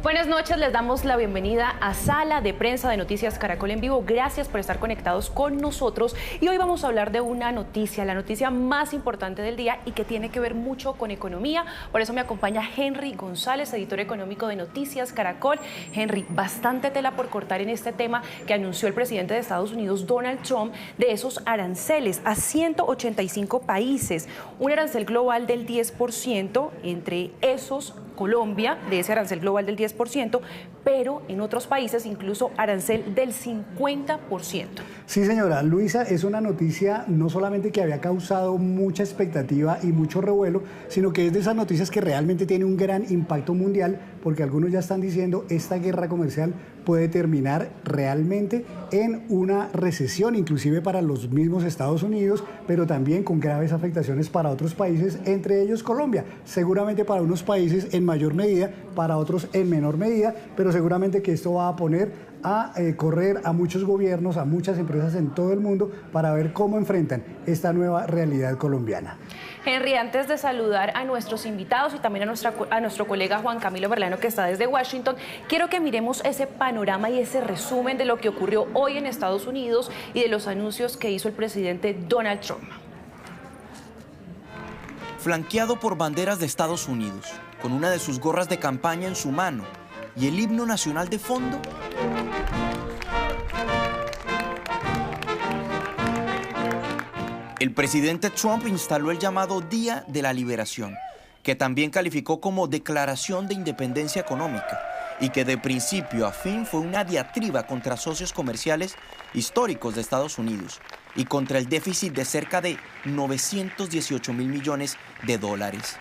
Buenas noches, les damos la bienvenida a Sala de Prensa de Noticias Caracol en Vivo. Gracias por estar conectados con nosotros y hoy vamos a hablar de una noticia, la noticia más importante del día y que tiene que ver mucho con economía. Por eso me acompaña Henry González, editor económico de Noticias Caracol. Henry, bastante tela por cortar en este tema que anunció el presidente de Estados Unidos, Donald Trump, de esos aranceles a 185 países. Un arancel global del 10%, entre esos Colombia, de ese arancel global del 10%, pero en otros países incluso arancel del 50%. Sí, señora. Luisa, es una noticia no solamente que había causado mucha expectativa y mucho revuelo, sino que es de esas noticias que realmente tiene un gran impacto mundial, porque algunos ya están diciendo esta guerra comercial puede terminar realmente en una recesión, inclusive para los mismos Estados Unidos, pero también con graves afectaciones para otros países, entre ellos Colombia. Seguramente para unos países en mayor medida, para otros en menor medida, pero seguramente que esto va a poner a correr a muchos gobiernos, a muchas empresas en todo el mundo para ver cómo enfrentan esta nueva realidad colombiana. Henry, antes de saludar a nuestros invitados y también a nuestro colega Juan Camilo Berlano, que está desde Washington, quiero que miremos ese panorama y ese resumen de lo que ocurrió hoy en Estados Unidos y de los anuncios que hizo el presidente Donald Trump. Flanqueado por banderas de Estados Unidos, con una de sus gorras de campaña en su mano y el himno nacional de fondo, el presidente Trump instaló el llamado Día de la Liberación, que también calificó como Declaración de Independencia Económica y que de principio a fin fue una diatriba contra socios comerciales históricos de Estados Unidos y contra el déficit de cerca de 918.000 millones de dólares.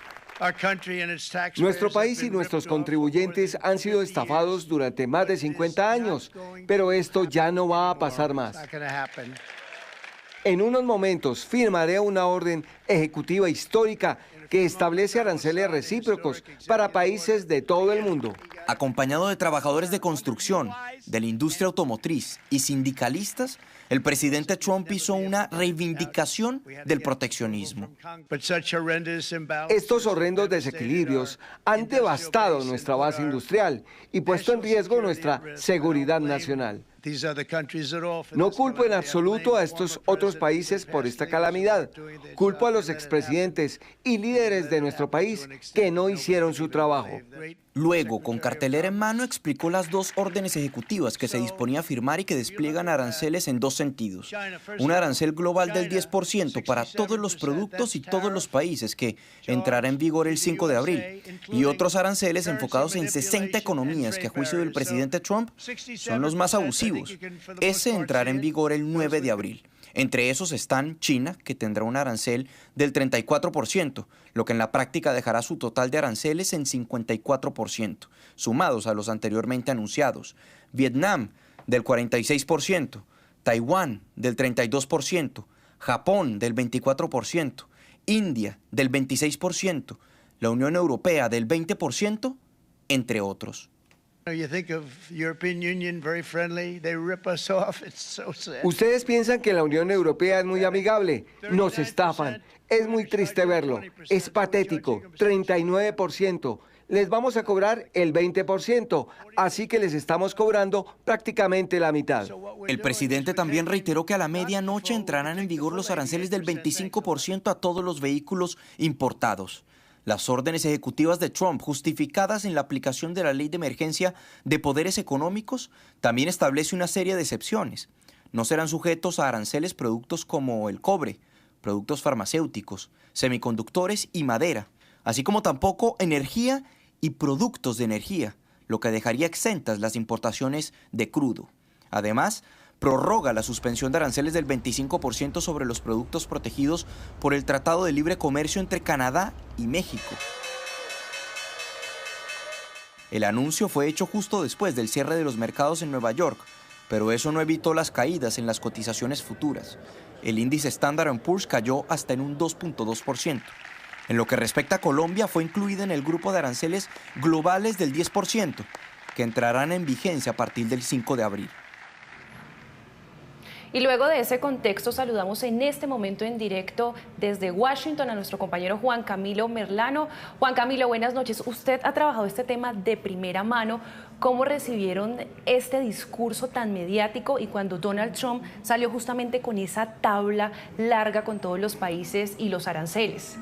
Nuestro país y nuestros contribuyentes han sido estafados durante más de 50 años, pero esto ya no va a pasar más. En unos momentos firmaré una orden ejecutiva histórica que establece aranceles recíprocos para países de todo el mundo. Acompañado de trabajadores de construcción, de la industria automotriz y sindicalistas, el presidente Trump hizo una reivindicación del proteccionismo. Estos horrendos desequilibrios han devastado nuestra base industrial y puesto en riesgo nuestra seguridad nacional. No culpo en absoluto a estos otros países por esta calamidad. Culpo a los expresidentes y líderes de nuestro país que no hicieron su trabajo. Luego, con cartelera en mano, explicó las dos órdenes ejecutivas que se disponía a firmar y que despliegan aranceles en dos sentidos. Un arancel global del 10% para todos los productos y todos los países que entrará en vigor el 5 de abril y otros aranceles enfocados en 60 economías que a juicio del presidente Trump son los más abusivos. Ese entrará en vigor el 9 de abril. Entre esos están China, que tendrá un arancel del 34%, lo que en la práctica dejará su total de aranceles en 54%, sumados a los anteriormente anunciados. Vietnam, del 46%, Taiwán, del 32%, Japón, del 24%, India, del 26%, la Unión Europea, del 20%, entre otros. Ustedes piensan que la Unión Europea es muy amigable. Nos estafan. Es muy triste verlo. Es patético. 39%. Les vamos a cobrar el 20%, así que les estamos cobrando prácticamente la mitad. El presidente también reiteró que a la medianoche entrarán en vigor los aranceles del 25% a todos los vehículos importados. Las órdenes ejecutivas de Trump, justificadas en la aplicación de la Ley de Emergencia de Poderes Económicos, también establece una serie de excepciones. No serán sujetos a aranceles productos como el cobre, productos farmacéuticos, semiconductores y madera, así como tampoco energía y productos de energía, lo que dejaría exentas las importaciones de crudo. Además, prorroga la suspensión de aranceles del 25% sobre los productos protegidos por el Tratado de Libre Comercio entre Canadá y México. El anuncio fue hecho justo después del cierre de los mercados en Nueva York, pero eso no evitó las caídas en las cotizaciones futuras. El índice Standard & Poor's cayó hasta en un 2.2%. En lo que respecta a Colombia, fue incluida en el grupo de aranceles globales del 10%, que entrarán en vigencia a partir del 5 de abril. Y luego de ese contexto saludamos en este momento en directo desde Washington a nuestro compañero Juan Camilo Merlano. Juan Camilo, buenas noches. Usted ha trabajado este tema de primera mano. ¿Cómo recibieron este discurso tan mediático y cuando Donald Trump salió justamente con esa tabla larga con todos los países y los aranceles?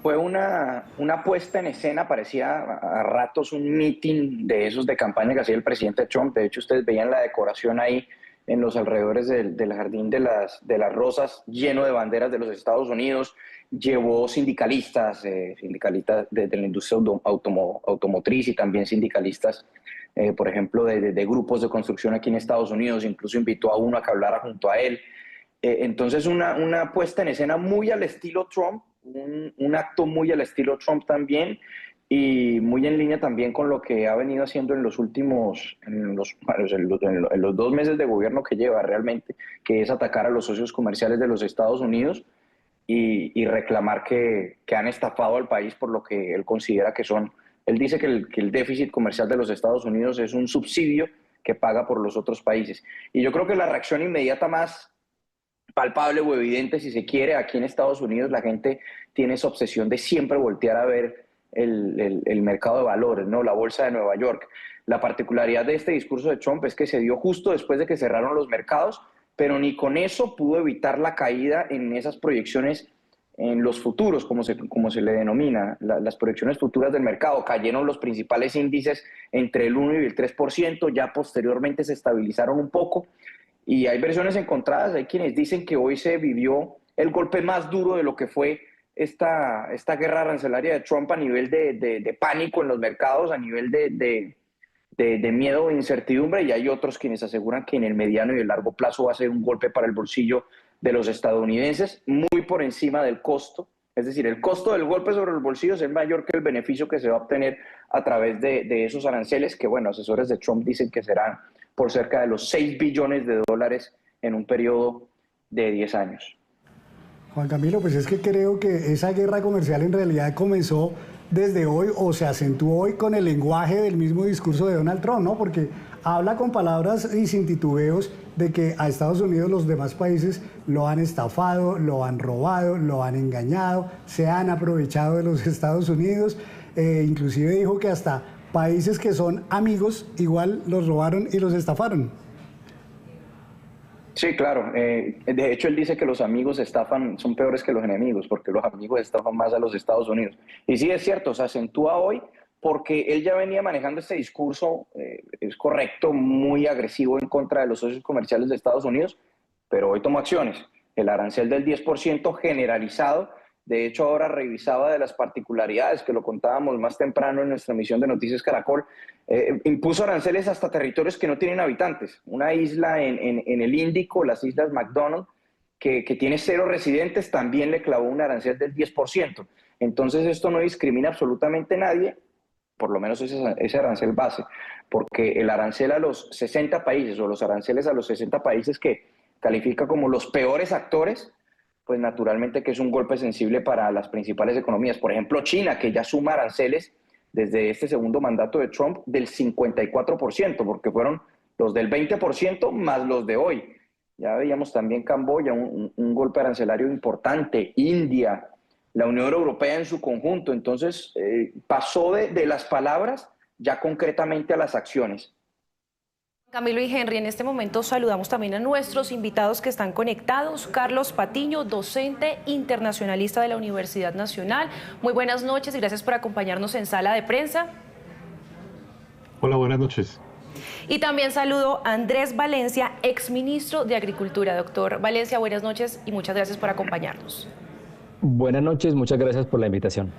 Fue una puesta en escena, parecía a ratos un meeting de esos de campaña que hacía el presidente Trump. De hecho, ustedes veían la decoración ahí en los alrededores del jardín de las rosas, lleno de banderas de los Estados Unidos. Llevó sindicalistas de la industria automotriz y también sindicalistas, por ejemplo, de grupos de construcción aquí en Estados Unidos. Incluso invitó a uno a que hablara junto a él. Entonces, una puesta en escena muy al estilo Trump, un acto muy al estilo Trump también, y muy en línea también con lo que ha venido haciendo en los 2 meses de gobierno que lleva realmente, que es atacar a los socios comerciales de los Estados Unidos y reclamar que han estafado al país por lo que él considera que son. Él dice que el déficit comercial de los Estados Unidos es un subsidio que paga por los otros países. Y yo creo que la reacción inmediata más palpable o evidente, si se quiere, aquí en Estados Unidos la gente tiene esa obsesión de siempre voltear a ver el mercado de valores, ¿no? La bolsa de Nueva York. La particularidad de este discurso de Trump es que se dio justo después de que cerraron los mercados, pero ni con eso pudo evitar la caída en esas proyecciones en los futuros, como se le denomina, las proyecciones futuras del mercado. Cayeron los principales índices entre el 1 y el 3%, ya posteriormente se estabilizaron un poco, y hay versiones encontradas. Hay quienes dicen que hoy se vivió el golpe más duro de lo que fue esta guerra arancelaria de Trump a nivel de pánico en los mercados, a nivel de miedo e incertidumbre, y hay otros quienes aseguran que en el mediano y el largo plazo va a ser un golpe para el bolsillo de los estadounidenses, muy por encima del costo. Es decir, el costo del golpe sobre los bolsillos es mayor que el beneficio que se va a obtener a través de esos aranceles, que bueno, asesores de Trump dicen que serán por cerca de los 6 billones de dólares en un periodo de 10 años. Juan Camilo, pues es que creo que esa guerra comercial en realidad comenzó desde hoy o se acentuó hoy con el lenguaje del mismo discurso de Donald Trump, ¿no? Porque habla con palabras y sin titubeos de que a Estados Unidos los demás países lo han estafado, lo han robado, lo han engañado, se han aprovechado de los Estados Unidos, inclusive dijo que hasta países que son amigos igual los robaron y los estafaron. Sí, claro. De hecho, él dice que los amigos estafan, son peores que los enemigos, porque los amigos estafan más a los Estados Unidos. Y sí, es cierto, se acentúa hoy porque él ya venía manejando este discurso, es correcto, muy agresivo en contra de los socios comerciales de Estados Unidos, pero hoy tomó acciones. El arancel del 10% generalizado. De hecho, ahora revisaba de las particularidades, que lo contábamos más temprano en nuestra emisión de Noticias Caracol. Impuso aranceles hasta territorios que no tienen habitantes. Una isla en el Índico, las Islas McDonald, que tiene 0 residentes, también le clavó un arancel del 10%. Entonces, esto no discrimina absolutamente a nadie, por lo menos ese arancel base, porque el arancel a los 60 países o los aranceles a los 60 países que califica como los peores actores, pues naturalmente que es un golpe sensible para las principales economías. Por ejemplo, China, que ya suma aranceles desde este segundo mandato de Trump del 54%, porque fueron los del 20% más los de hoy. Ya veíamos también Camboya, un golpe arancelario importante, India, la Unión Europea en su conjunto. Entonces, pasó de las palabras ya concretamente a las acciones. Camilo y Henry, en este momento saludamos también a nuestros invitados que están conectados. Carlos Patiño, docente internacionalista de la Universidad Nacional. Muy buenas noches y gracias por acompañarnos en Sala de Prensa. Hola, buenas noches. Y también saludo a Andrés Valencia, exministro de Agricultura. Doctor Valencia, buenas noches y muchas gracias por acompañarnos. Buenas noches, muchas gracias por la invitación.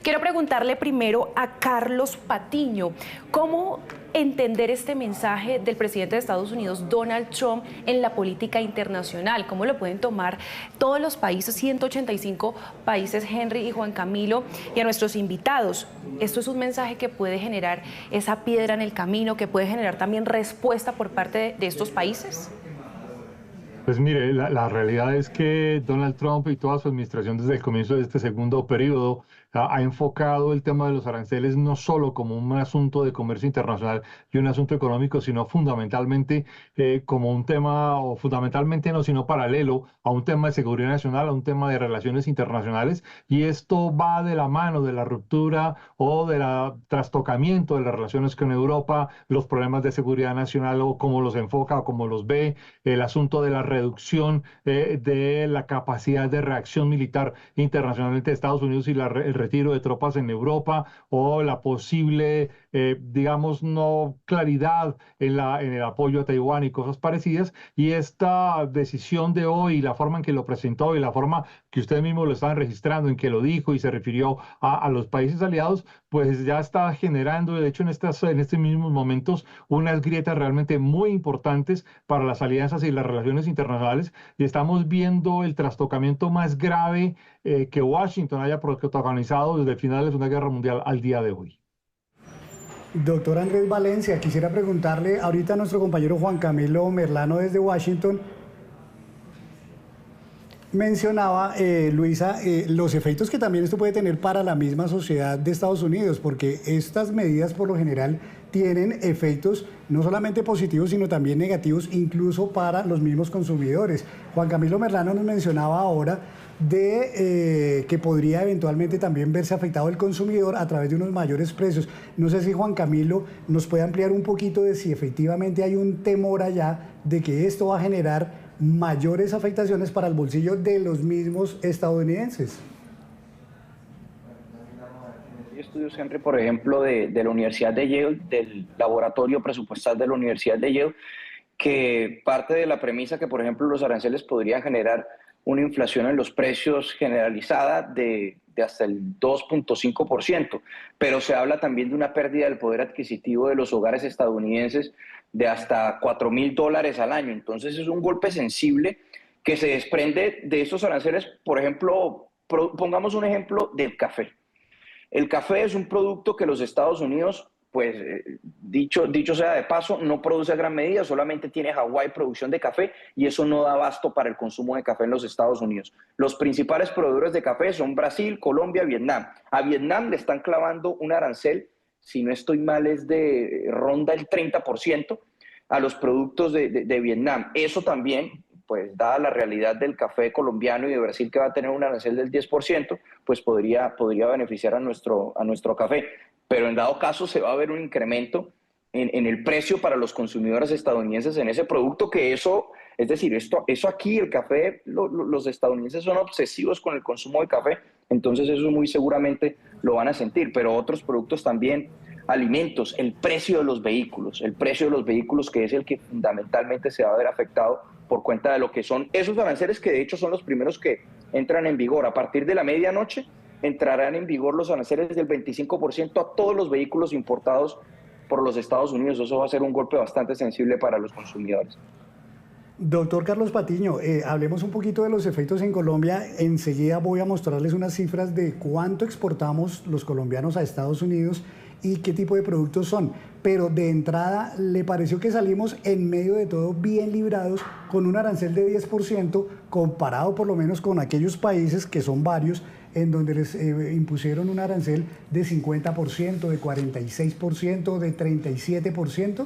Quiero preguntarle primero a Carlos Patiño, ¿cómo entender este mensaje del presidente de Estados Unidos, Donald Trump, en la política internacional? ¿Cómo lo pueden tomar todos los países, 185 países, Henry y Juan Camilo, y a nuestros invitados? ¿Esto es un mensaje que puede generar esa piedra en el camino, que puede generar también respuesta por parte de estos países? Pues mire, la realidad es que Donald Trump y toda su administración desde el comienzo de este segundo periodo ha enfocado el tema de los aranceles no solo como un asunto de comercio internacional y un asunto económico, sino fundamentalmente como un tema, o fundamentalmente no, sino paralelo a un tema de seguridad nacional, a un tema de relaciones internacionales, y esto va de la mano de la ruptura o del trastocamiento de las relaciones con Europa, los problemas de seguridad nacional o cómo los enfoca o cómo los ve, el asunto de la reducción de la capacidad de reacción militar internacionalmente de Estados Unidos y el retiro de tropas en Europa o la posible, digamos, no claridad en el apoyo a Taiwán y cosas parecidas. Y esta decisión de hoy, la forma en que lo presentó y la forma que ustedes mismos lo estaban registrando, en que lo dijo y se refirió a los países aliados, pues ya está generando, de hecho, en estos mismos momentos, unas grietas realmente muy importantes para las alianzas y las relaciones internacionales, y estamos viendo el trastocamiento más grave que Washington haya protagonizado desde el final de la Segunda Guerra Mundial al día de hoy. Doctor Andrés Valencia, quisiera preguntarle ahorita a nuestro compañero Juan Camilo Merlano desde Washington. Mencionaba, Luisa, los efectos que también esto puede tener para la misma sociedad de Estados Unidos, porque estas medidas por lo general tienen efectos no solamente positivos, sino también negativos, incluso para los mismos consumidores. Juan Camilo Merlano nos mencionaba ahora de que podría eventualmente también verse afectado el consumidor a través de unos mayores precios. No sé si Juan Camilo nos puede ampliar un poquito de si efectivamente hay un temor allá de que esto va a generar mayores afectaciones para el bolsillo de los mismos estadounidenses. Hay estudios, Henry, por ejemplo, de la Universidad de Yale, del laboratorio presupuestal de la Universidad de Yale, que parte de la premisa que, por ejemplo, los aranceles podrían generar una inflación en los precios generalizada de hasta el 2.5%, pero se habla también de una pérdida del poder adquisitivo de los hogares estadounidenses de hasta $4,000 al año. Entonces es un golpe sensible que se desprende de estos aranceles. Por ejemplo, pongamos un ejemplo del café. El café es un producto que los Estados Unidos, pues dicho sea de paso, no produce a gran medida, solamente tiene Hawái producción de café y eso no da abasto para el consumo de café en los Estados Unidos. Los principales proveedores de café son Brasil, Colombia, Vietnam. A Vietnam le están clavando un arancel, si no estoy mal, es de ronda el 30% a los productos de Vietnam. Eso también, pues dada la realidad del café colombiano y de Brasil, que va a tener un arancel del 10%, pues podría beneficiar a nuestro café. Pero en dado caso se va a ver un incremento en el precio para los consumidores estadounidenses en ese producto, que eso, es decir, eso aquí, el café, los estadounidenses son obsesivos con el consumo de café, entonces eso muy seguramente lo van a sentir, pero otros productos también, alimentos, el precio de los vehículos que es el que fundamentalmente se va a ver afectado por cuenta de lo que son esos aranceles, que de hecho son los primeros que entran en vigor. A partir de la medianoche entrarán en vigor los aranceles del 25% a todos los vehículos importados por los Estados Unidos. Eso va a ser un golpe bastante sensible para los consumidores. Doctor Carlos Patiño, hablemos un poquito de los efectos en Colombia. Enseguida voy a mostrarles unas cifras de cuánto exportamos los colombianos a Estados Unidos y qué tipo de productos son. Pero de entrada, ¿le pareció que salimos en medio de todo bien librados con un arancel de 10% comparado por lo menos con aquellos países, que son varios, en donde les impusieron un arancel de 50%, de 46%, de 37%?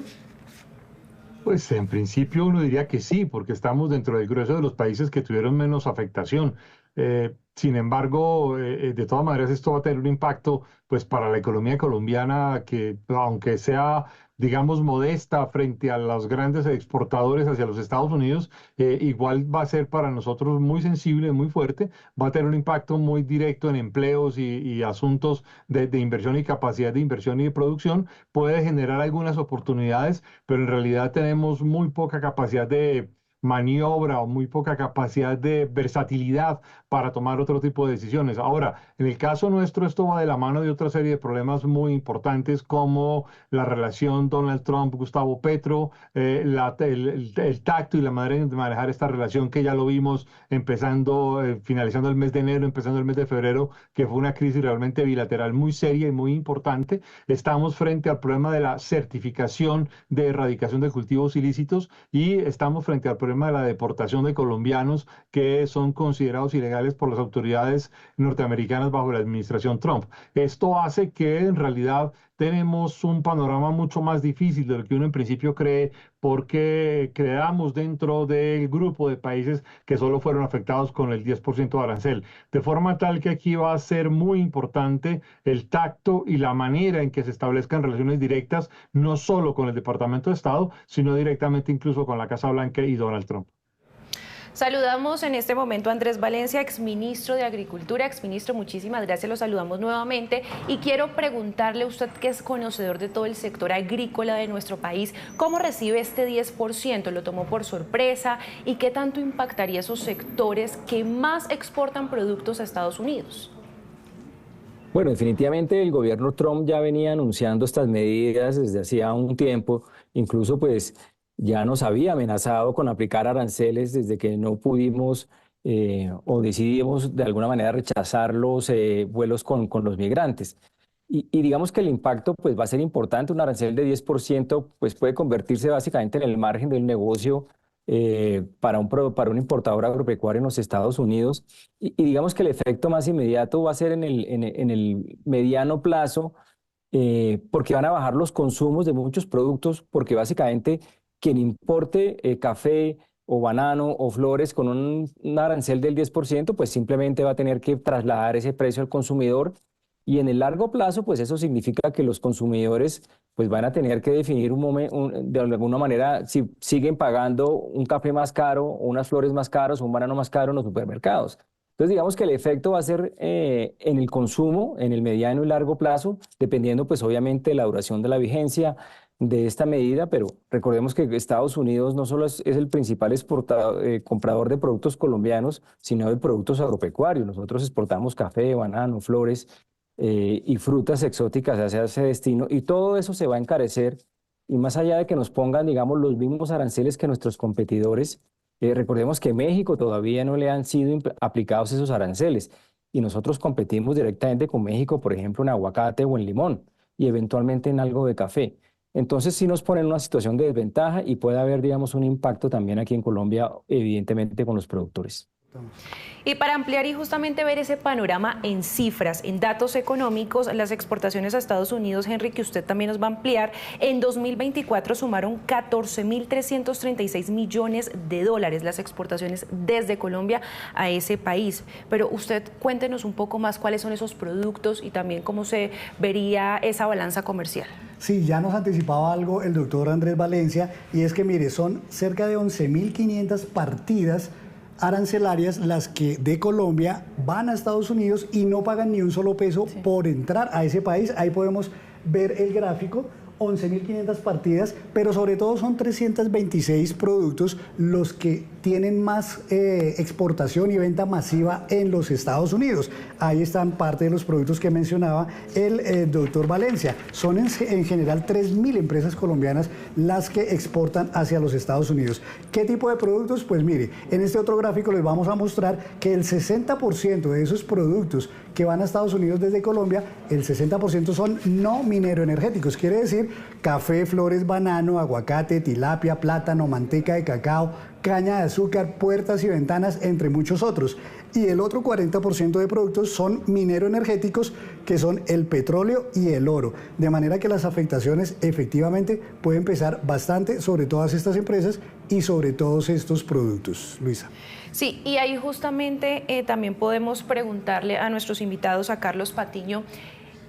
Pues en principio uno diría que sí, porque estamos dentro del grueso de los países que tuvieron menos afectación. Sin embargo, de todas maneras esto va a tener un impacto pues para la economía colombiana que, aunque sea, digamos, modesta frente a los grandes exportadores hacia los Estados Unidos, igual va a ser para nosotros muy sensible, muy fuerte, va a tener un impacto muy directo en empleos y asuntos de inversión y capacidad de inversión y de producción. Puede generar algunas oportunidades, pero en realidad tenemos muy poca capacidad de maniobra o muy poca capacidad de versatilidad para tomar otro tipo de decisiones. Ahora, en el caso nuestro, esto va de la mano de otra serie de problemas muy importantes, como la relación Donald Trump-Gustavo Petro, el tacto y la manera de manejar esta relación, que ya lo vimos empezando, finalizando el mes de enero, empezando el mes de febrero, que fue una crisis realmente bilateral muy seria y muy importante. Estamos frente al problema de la certificación de erradicación de cultivos ilícitos y estamos frente al problema problema de la deportación de colombianos que son considerados ilegales por las autoridades norteamericanas bajo la administración Trump. Esto hace que en realidad tenemos un panorama mucho más difícil de lo que uno en principio cree, porque quedamos dentro del grupo de países que solo fueron afectados con el 10% de arancel. De forma tal que aquí va a ser muy importante el tacto y la manera en que se establezcan relaciones directas, no solo con el Departamento de Estado, sino directamente incluso con la Casa Blanca y Donald Trump. Saludamos en este momento a Andrés Valencia, exministro de Agricultura. Exministro, muchísimas gracias, lo saludamos nuevamente y quiero preguntarle a usted, que es conocedor de todo el sector agrícola de nuestro país, ¿cómo recibe este 10%? ¿Lo tomó por sorpresa? ¿Y qué tanto impactaría esos sectores que más exportan productos a Estados Unidos? Bueno, definitivamente el gobierno Trump ya venía anunciando estas medidas desde hacía un tiempo, incluso pues ya nos había amenazado con aplicar aranceles desde que no pudimos o decidimos de alguna manera rechazar los vuelos con los migrantes. Y digamos que el impacto pues va a ser importante. Un arancel de 10% pues puede convertirse básicamente en el margen del negocio para un importador agropecuario en los Estados Unidos. Y digamos que el efecto más inmediato va a ser en el mediano plazo, porque van a bajar los consumos de muchos productos, porque básicamente quien importe café o banano o flores con un arancel del 10%, pues simplemente va a tener que trasladar ese precio al consumidor. Y en el largo plazo, pues eso significa que los consumidores pues van a tener que definir de alguna manera si siguen pagando un café más caro, o unas flores más caras o un banano más caro en los supermercados. Entonces, digamos que el efecto va a ser en el consumo, en el mediano y largo plazo, dependiendo pues obviamente de la duración de la vigencia de esta medida, pero recordemos que Estados Unidos no solo es el principal comprador de productos colombianos, sino de productos agropecuarios. Nosotros exportamos café, banano, flores y frutas exóticas hacia ese destino, y todo eso se va a encarecer, y más allá de que nos pongan, digamos, los mismos aranceles que nuestros competidores, recordemos que México todavía no le han sido aplicados esos aranceles, y nosotros competimos directamente con México, por ejemplo, en aguacate o en limón, y eventualmente en algo de café. Entonces sí nos pone en una situación de desventaja y puede haber, digamos, un impacto también aquí en Colombia, evidentemente con los productores. Y para ampliar y justamente ver ese panorama en cifras, en datos económicos, las exportaciones a Estados Unidos, Henry, que usted también nos va a ampliar, en 2024 sumaron 14.336 millones de dólares las exportaciones desde Colombia a ese país. Pero usted cuéntenos un poco más cuáles son esos productos y también cómo se vería esa balanza comercial. Sí, ya nos anticipaba algo el doctor Andrés Valencia, y es que mire, son cerca de 11.500 partidas arancelarias las que de Colombia van a Estados Unidos y no pagan ni un solo peso por entrar a ese país. Ahí podemos ver el gráfico, 11.500 partidas, pero sobre todo son 326 productos los que tienen más exportación y venta masiva en los Estados Unidos. Ahí están parte de los productos que mencionaba el doctor Valencia. Son en general 3.000 empresas colombianas las que exportan hacia los Estados Unidos. ¿Qué tipo de productos? Pues mire, en este otro gráfico les vamos a mostrar que el 60% de esos productos que van a Estados Unidos desde Colombia, el 60% son no mineroenergéticos. Quiere decir café, flores, banano, aguacate, tilapia, plátano, manteca de cacao, caña de azúcar, puertas y ventanas, entre muchos otros. Y el otro 40% de productos son mineroenergéticos, que son el petróleo y el oro. De manera que las afectaciones efectivamente pueden pesar bastante sobre todas estas empresas y sobre todos estos productos. Luisa. Sí, y ahí justamente también podemos preguntarle a nuestros invitados, a Carlos Patiño,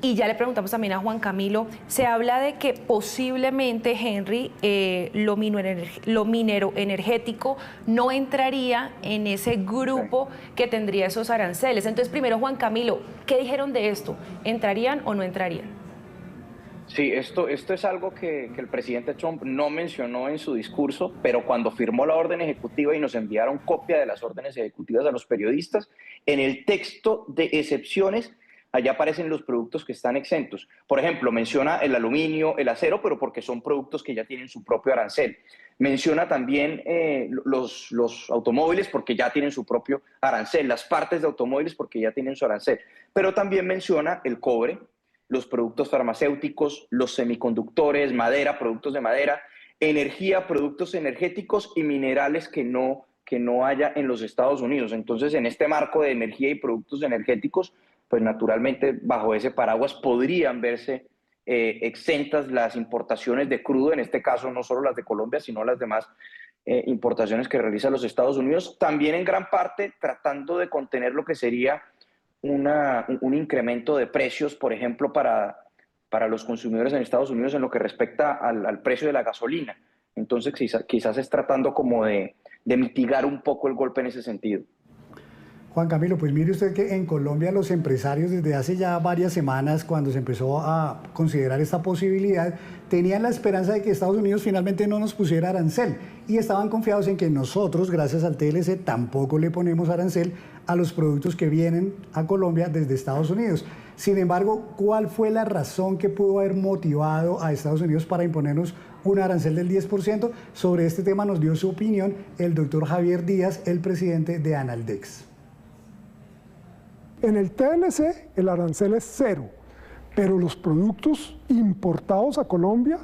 y ya le preguntamos también a Juan Camilo, se habla de que posiblemente, Henry, lo minero energético no entraría en ese grupo que tendría esos aranceles. Entonces, primero, Juan Camilo, ¿qué dijeron de esto? ¿Entrarían o no entrarían? Sí, esto es algo que el presidente Trump no mencionó en su discurso, pero cuando firmó la orden ejecutiva y nos enviaron copia de las órdenes ejecutivas a los periodistas, en el texto de excepciones, allá aparecen los productos que están exentos. Por ejemplo, menciona el aluminio, el acero, pero porque son productos que ya tienen su propio arancel. Menciona también los automóviles porque ya tienen su propio arancel, las partes de automóviles porque ya tienen su arancel. Pero también menciona el cobre, los productos farmacéuticos, los semiconductores, madera, productos de madera, energía, productos energéticos y minerales que no haya en los Estados Unidos. Entonces, en este marco de energía y productos energéticos, pues naturalmente bajo ese paraguas podrían verse exentas las importaciones de crudo, en este caso no solo las de Colombia, sino las demás importaciones que realizan los Estados Unidos, también en gran parte tratando de contener lo que sería un incremento de precios, por ejemplo, para los consumidores en Estados Unidos en lo que respecta al precio de la gasolina. Entonces quizás es tratando como de mitigar un poco el golpe en ese sentido. Juan Camilo, pues mire usted que en Colombia los empresarios desde hace ya varias semanas, cuando se empezó a considerar esta posibilidad, tenían la esperanza de que Estados Unidos finalmente no nos pusiera arancel y estaban confiados en que nosotros, gracias al TLC, tampoco le ponemos arancel a los productos que vienen a Colombia desde Estados Unidos. Sin embargo, ¿cuál fue la razón que pudo haber motivado a Estados Unidos para imponernos un arancel del 10%? Sobre este tema nos dio su opinión el doctor Javier Díaz, el presidente de Analdex. En el TLC el arancel es 0, pero los productos importados a Colombia,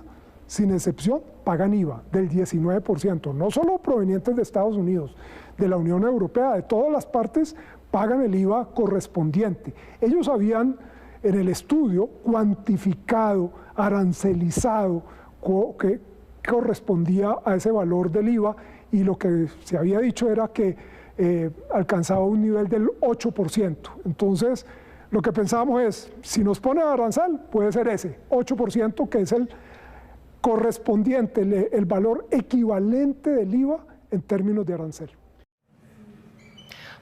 sin excepción, pagan IVA del 19%, no solo provenientes de Estados Unidos, de la Unión Europea, de todas las partes pagan el IVA correspondiente. Ellos habían en el estudio cuantificado, arancelizado, que correspondía a ese valor del IVA, y lo que se había dicho era que alcanzaba un nivel del 8%. Entonces, lo que pensábamos es, si nos pone arancel, puede ser ese 8%, que es el correspondiente, el valor equivalente del IVA en términos de arancel.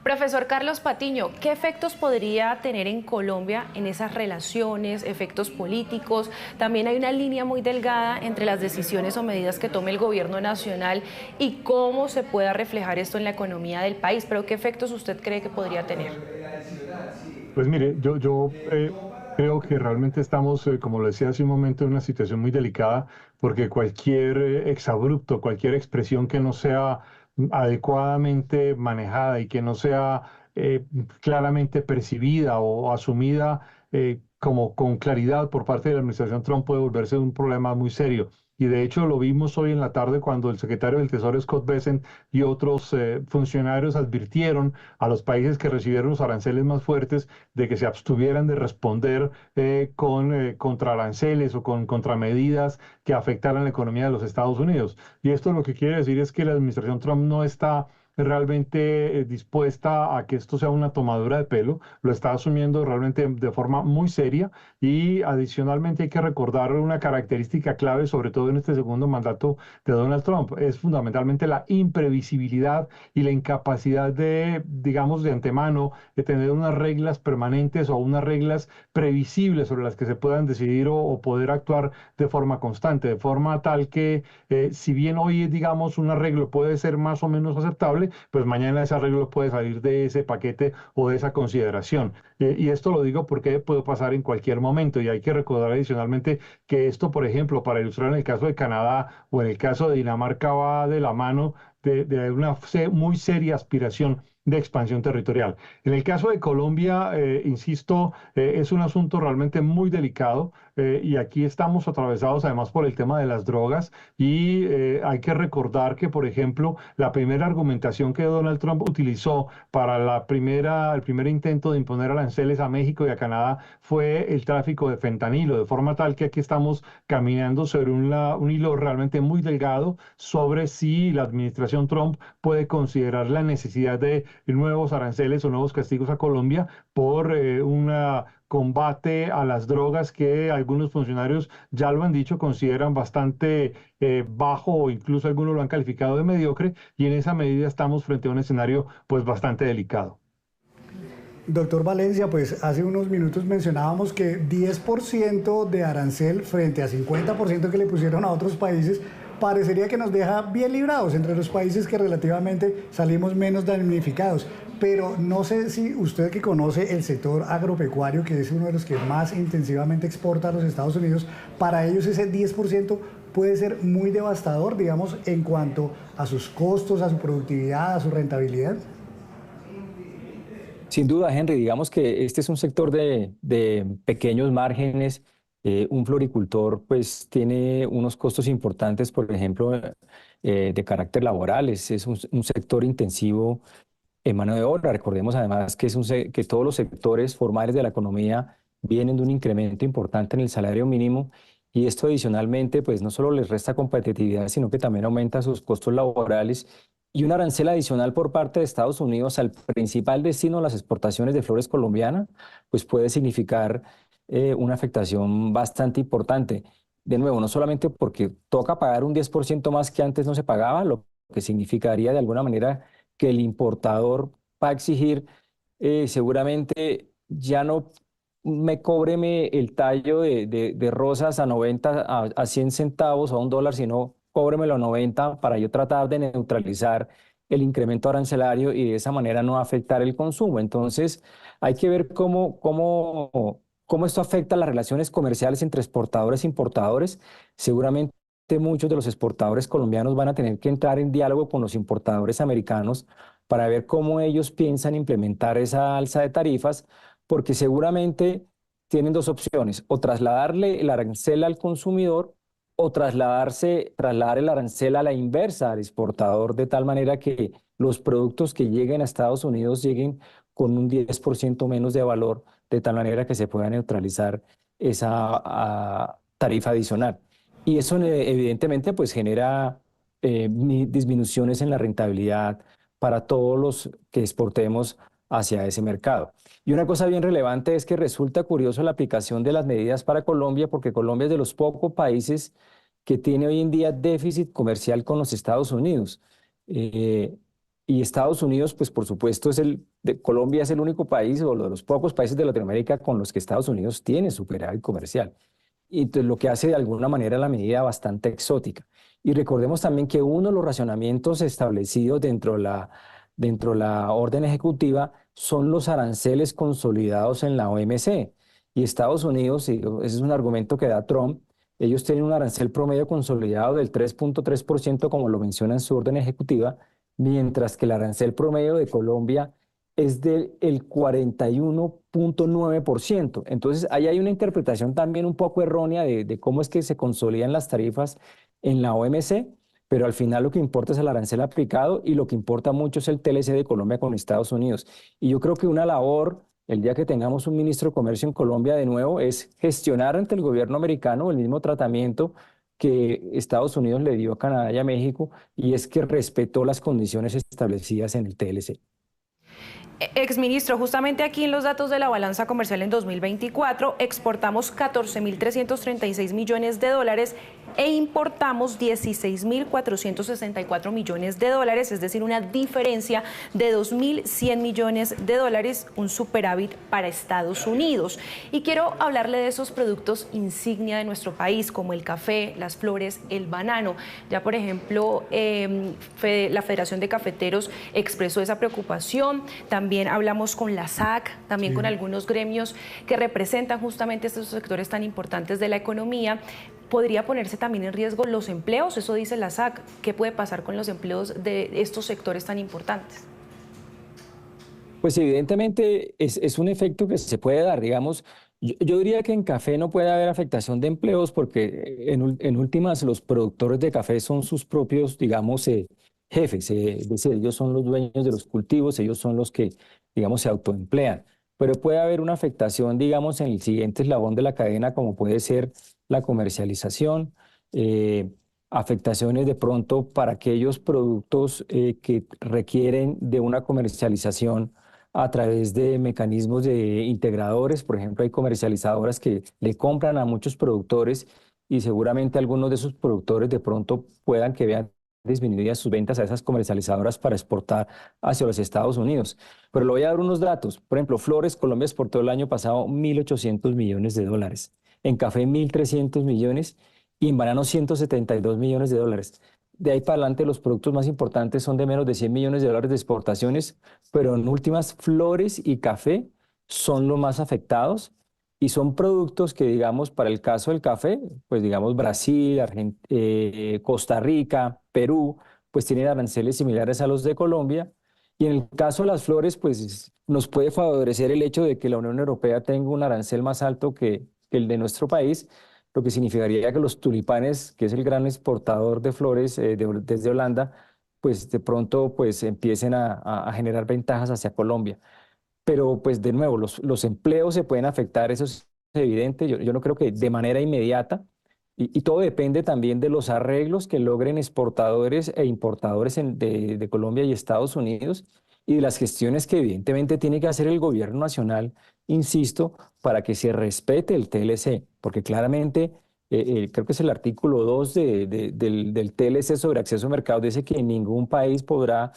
Profesor Carlos Patiño, ¿qué efectos podría tener en Colombia en esas relaciones, efectos políticos? También hay una línea muy delgada entre las decisiones o medidas que tome el gobierno nacional y cómo se pueda reflejar esto en la economía del país. ¿Pero qué efectos usted cree que podría tener? Pues mire, yo creo que realmente estamos, como lo decía hace un momento, en una situación muy delicada, porque cualquier exabrupto, cualquier expresión que no sea adecuadamente manejada y que no sea claramente percibida o asumida como con claridad por parte de la administración Trump puede volverse un problema muy serio. Y de hecho lo vimos hoy en la tarde cuando el secretario del Tesoro Scott Bessent y otros funcionarios advirtieron a los países que recibieron los aranceles más fuertes de que se abstuvieran de responder con contraaranceles o con contramedidas que afectaran la economía de los Estados Unidos. Y esto lo que quiere decir es que la administración Trump no está realmente dispuesta a que esto sea una tomadura de pelo, lo está asumiendo realmente de forma muy seria y adicionalmente hay que recordar una característica clave, sobre todo en este segundo mandato de Donald Trump, es fundamentalmente la imprevisibilidad y la incapacidad de, digamos, de antemano, de tener unas reglas permanentes o unas reglas previsibles sobre las que se puedan decidir o poder actuar de forma constante, de forma tal que si bien hoy, digamos, un arreglo puede ser más o menos aceptable, pues mañana ese arreglo puede salir de ese paquete o de esa consideración. Y esto lo digo porque puede pasar en cualquier momento y hay que recordar adicionalmente que esto, por ejemplo, para ilustrar en el caso de Canadá o en el caso de Dinamarca va de la mano de una muy seria aspiración de expansión territorial. En el caso de Colombia, insisto, es un asunto realmente muy delicado y aquí estamos atravesados además por el tema de las drogas y hay que recordar que, por ejemplo, la primera argumentación que Donald Trump utilizó para el primer intento de imponer aranceles a México y a Canadá fue el tráfico de fentanilo, de forma tal que aquí estamos caminando sobre un hilo realmente muy delgado sobre si la administración Trump puede considerar la necesidad de nuevos aranceles o nuevos castigos a Colombia por un combate a las drogas que algunos funcionarios ya lo han dicho, consideran bastante bajo o incluso algunos lo han calificado de mediocre y en esa medida estamos frente a un escenario pues bastante delicado. Doctor Valencia, pues hace unos minutos mencionábamos que 10% de arancel frente a 50% que le pusieron a otros países parecería que nos deja bien librados entre los países que relativamente salimos menos damnificados. Pero no sé si usted que conoce el sector agropecuario, que es uno de los que más intensivamente exporta a los Estados Unidos, para ellos ese 10% puede ser muy devastador, digamos, en cuanto a sus costos, a su productividad, a su rentabilidad. Sin duda, Henry, digamos que este es un sector de pequeños márgenes Un floricultor pues tiene unos costos importantes, por ejemplo, de carácter laboral. Es un sector intensivo en mano de obra. Recordemos además que, que todos los sectores formales de la economía vienen de un incremento importante en el salario mínimo y esto adicionalmente pues no solo les resta competitividad, sino que también aumenta sus costos laborales y un arancel adicional por parte de Estados Unidos al principal destino de las exportaciones de flores colombianas, pues puede significar una afectación bastante importante. De nuevo, no solamente porque toca pagar un 10% más que antes no se pagaba, lo que significaría de alguna manera que el importador va a exigir seguramente ya no me cóbreme el tallo de rosas a 90, a 100 centavos, a $1, sino cóbremelo a 90 para yo tratar de neutralizar el incremento arancelario y de esa manera no afectar el consumo. Entonces, hay que ver cómo esto afecta las relaciones comerciales entre exportadores e importadores. Seguramente muchos de los exportadores colombianos van a tener que entrar en diálogo con los importadores americanos para ver cómo ellos piensan implementar esa alza de tarifas, porque seguramente tienen dos opciones: o trasladarle el arancel al consumidor o trasladar el arancel a la inversa al exportador, de tal manera que los productos que lleguen a Estados Unidos lleguen con un 10% menos de valor, de tal manera que se pueda neutralizar esa tarifa adicional. Y eso evidentemente pues genera disminuciones en la rentabilidad para todos los que exportemos hacia ese mercado. Y una cosa bien relevante es que resulta curioso la aplicación de las medidas para Colombia, porque Colombia es de los pocos países que tiene hoy en día déficit comercial con los Estados Unidos. Y Estados Unidos, pues por supuesto, Colombia es el único país o de los pocos países de Latinoamérica con los que Estados Unidos tiene superávit comercial. Y entonces, lo que hace de alguna manera la medida bastante exótica. Y recordemos también que uno de los racionamientos establecidos dentro de la orden ejecutiva son los aranceles consolidados en la OMC. Y Estados Unidos, y ese es un argumento que da Trump, ellos tienen un arancel promedio consolidado del 3.3%, como lo menciona en su orden ejecutiva, mientras que el arancel promedio de Colombia es del 41.9%. Entonces, ahí hay una interpretación también un poco errónea de cómo es que se consolidan las tarifas en la OMC, pero al final lo que importa es el arancel aplicado y lo que importa mucho es el TLC de Colombia con Estados Unidos. Y yo creo que una labor, el día que tengamos un ministro de Comercio en Colombia de nuevo, es gestionar ante el gobierno americano el mismo tratamiento que Estados Unidos le dio a Canadá y a México, y es que respetó las condiciones establecidas en el TLC. Exministro, justamente aquí en los datos de la balanza comercial en 2024 exportamos 14.336 millones de dólares e importamos 16.464 millones de dólares, es decir, una diferencia de 2.100 millones de dólares, un superávit para Estados Unidos. Y quiero hablarle de esos productos insignia de nuestro país, como el café, las flores, el banano. Ya, por ejemplo, la Federación de Cafeteros expresó esa preocupación. También hablamos con la SAC, también con algunos gremios que representan justamente estos sectores tan importantes de la economía. ¿Podría ponerse también en riesgo los empleos? Eso dice la SAC. ¿Qué puede pasar con los empleos de estos sectores tan importantes? Pues evidentemente es un efecto que se puede dar, digamos. Yo diría que en café no puede haber afectación de empleos porque en últimas los productores de café son sus propios, digamos, jefes. Es decir, ellos son los dueños de los cultivos, ellos son los que, digamos, se autoemplean. Pero puede haber una afectación, digamos, en el siguiente eslabón de la cadena, como puede ser la comercialización, afectaciones de pronto para aquellos productos que requieren de una comercialización a través de mecanismos de integradores. Por ejemplo, hay comercializadoras que le compran a muchos productores y seguramente algunos de esos productores de pronto puedan que vean disminuidas sus ventas a esas comercializadoras para exportar hacia los Estados Unidos. Pero le voy a dar unos datos. Por ejemplo, flores, Colombia exportó el año pasado 1.800 millones de dólares. En café 1.300 millones y en banano 172 millones de dólares. De ahí para adelante los productos más importantes son de menos de 100 millones de dólares de exportaciones, pero en últimas flores y café son los más afectados y son productos que, digamos, para el caso del café, pues digamos Brasil, Costa Rica, Perú, pues tienen aranceles similares a los de Colombia. Y en el caso de las flores, pues nos puede favorecer el hecho de que la Unión Europea tenga un arancel más alto que que el de nuestro país, lo que significaría que los tulipanes, que es el gran exportador de flores desde Holanda, pues de pronto pues empiecen a generar ventajas hacia Colombia. Pero pues de nuevo, los empleos se pueden afectar, eso es evidente. Yo no creo que de manera inmediata, y todo depende también de los arreglos que logren exportadores e importadores de Colombia y Estados Unidos, y de las gestiones que evidentemente tiene que hacer el gobierno nacional, insisto, para que se respete el TLC, porque claramente creo que es el artículo 2 del TLC sobre acceso a mercados, dice que ningún país podrá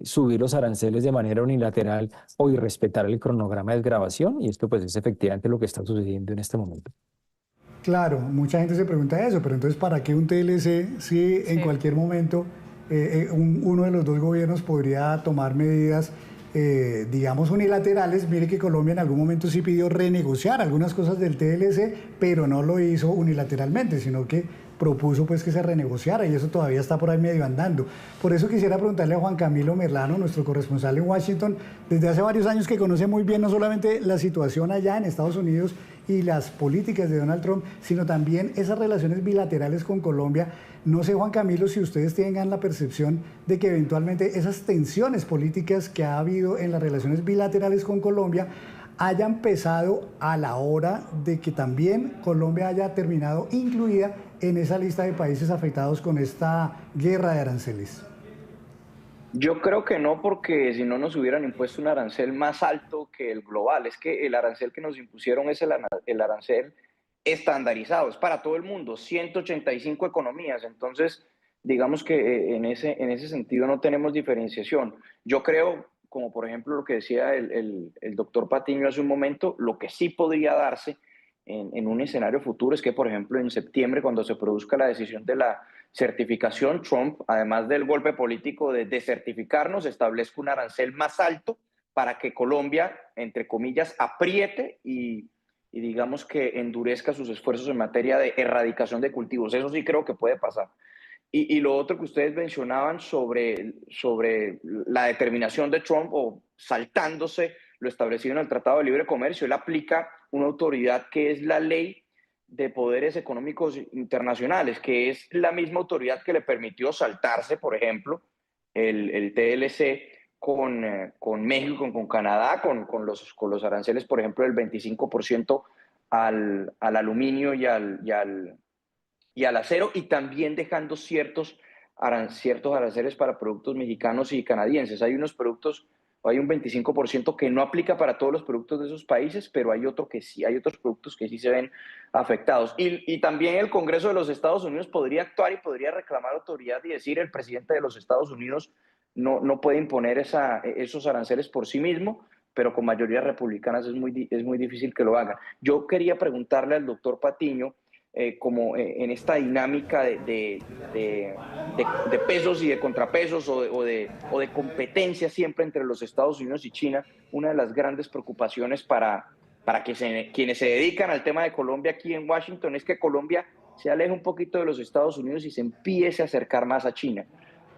subir los aranceles de manera unilateral o irrespetar el cronograma de desgravación, y esto pues es efectivamente lo que está sucediendo en este momento. Claro, mucha gente se pregunta eso, pero entonces ¿para qué un TLC si en cualquier momento uno de los dos gobiernos podría tomar medidas, digamos, unilaterales? Mire que Colombia en algún momento sí pidió renegociar algunas cosas del TLC, pero no lo hizo unilateralmente, sino que propuso pues que se renegociara, y eso todavía está por ahí medio andando. Por eso quisiera preguntarle a Juan Camilo Merlano, nuestro corresponsal en Washington, desde hace varios años que conoce muy bien no solamente la situación allá en Estados Unidos y las políticas de Donald Trump, sino también esas relaciones bilaterales con Colombia. No sé, Juan Camilo, si ustedes tengan la percepción de que eventualmente esas tensiones políticas que ha habido en las relaciones bilaterales con Colombia hayan pesado a la hora de que también Colombia haya terminado incluida en esa lista de países afectados con esta guerra de aranceles. Yo creo que no, porque si no nos hubieran impuesto un arancel más alto que el global. Es que el arancel que nos impusieron es el arancel estandarizado, es para todo el mundo, 185 economías. Entonces, digamos que en ese sentido no tenemos diferenciación. Yo creo, como por ejemplo lo que decía el doctor Patiño hace un momento, lo que sí podría darse en un escenario futuro es que, por ejemplo, en septiembre, cuando se produzca la decisión de la certificación, Trump, además del golpe político de desertificarnos, establezca un arancel más alto para que Colombia, entre comillas, apriete y digamos que endurezca sus esfuerzos en materia de erradicación de cultivos. Eso sí creo que puede pasar. Y lo otro que ustedes mencionaban sobre la determinación de Trump, o saltándose lo establecido en el Tratado de Libre Comercio, él aplica una autoridad que es la Ley de Poderes Económicos Internacionales, que es la misma autoridad que le permitió saltarse, por ejemplo, el TLC con México, con Canadá, con los aranceles, por ejemplo, del 25% al aluminio y al acero, y también dejando ciertos aranceles para productos mexicanos y canadienses. Hay unos productos, hay un 25% que no aplica para todos los productos de esos países, pero hay otros productos que sí se ven afectados. Y también el Congreso de los Estados Unidos podría actuar y podría reclamar autoridad y decir: el presidente de los Estados Unidos no puede imponer esos aranceles por sí mismo, pero con mayorías republicanas es muy difícil que lo hagan. Yo quería preguntarle al doctor Patiño, como en esta dinámica de pesos y de contrapesos, o de competencia siempre entre los Estados Unidos y China, una de las grandes preocupaciones para quienes se dedican al tema de Colombia aquí en Washington es que Colombia se aleje un poquito de los Estados Unidos y se empiece a acercar más a China.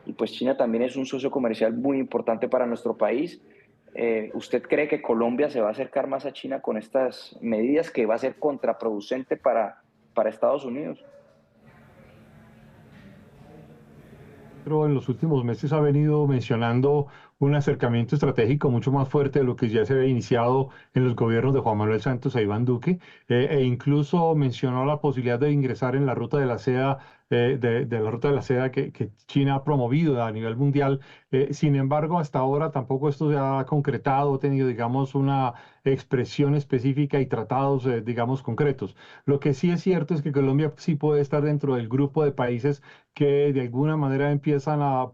Y pues China también es un socio comercial muy importante para nuestro país. ¿Usted cree que Colombia se va a acercar más a China con estas medidas, que va a ser contraproducente para Estados Unidos? Pero en los últimos meses ha venido mencionando un acercamiento estratégico mucho más fuerte de lo que ya se había iniciado en los gobiernos de Juan Manuel Santos e Iván Duque, e incluso mencionó la posibilidad de ingresar en la ruta de la seda, de la ruta de la seda que China ha promovido a nivel mundial. Sin embargo, hasta ahora tampoco esto se ha concretado, ha tenido, digamos, una expresión específica y tratados, digamos, concretos. Lo que sí es cierto es que Colombia sí puede estar dentro del grupo de países que de alguna manera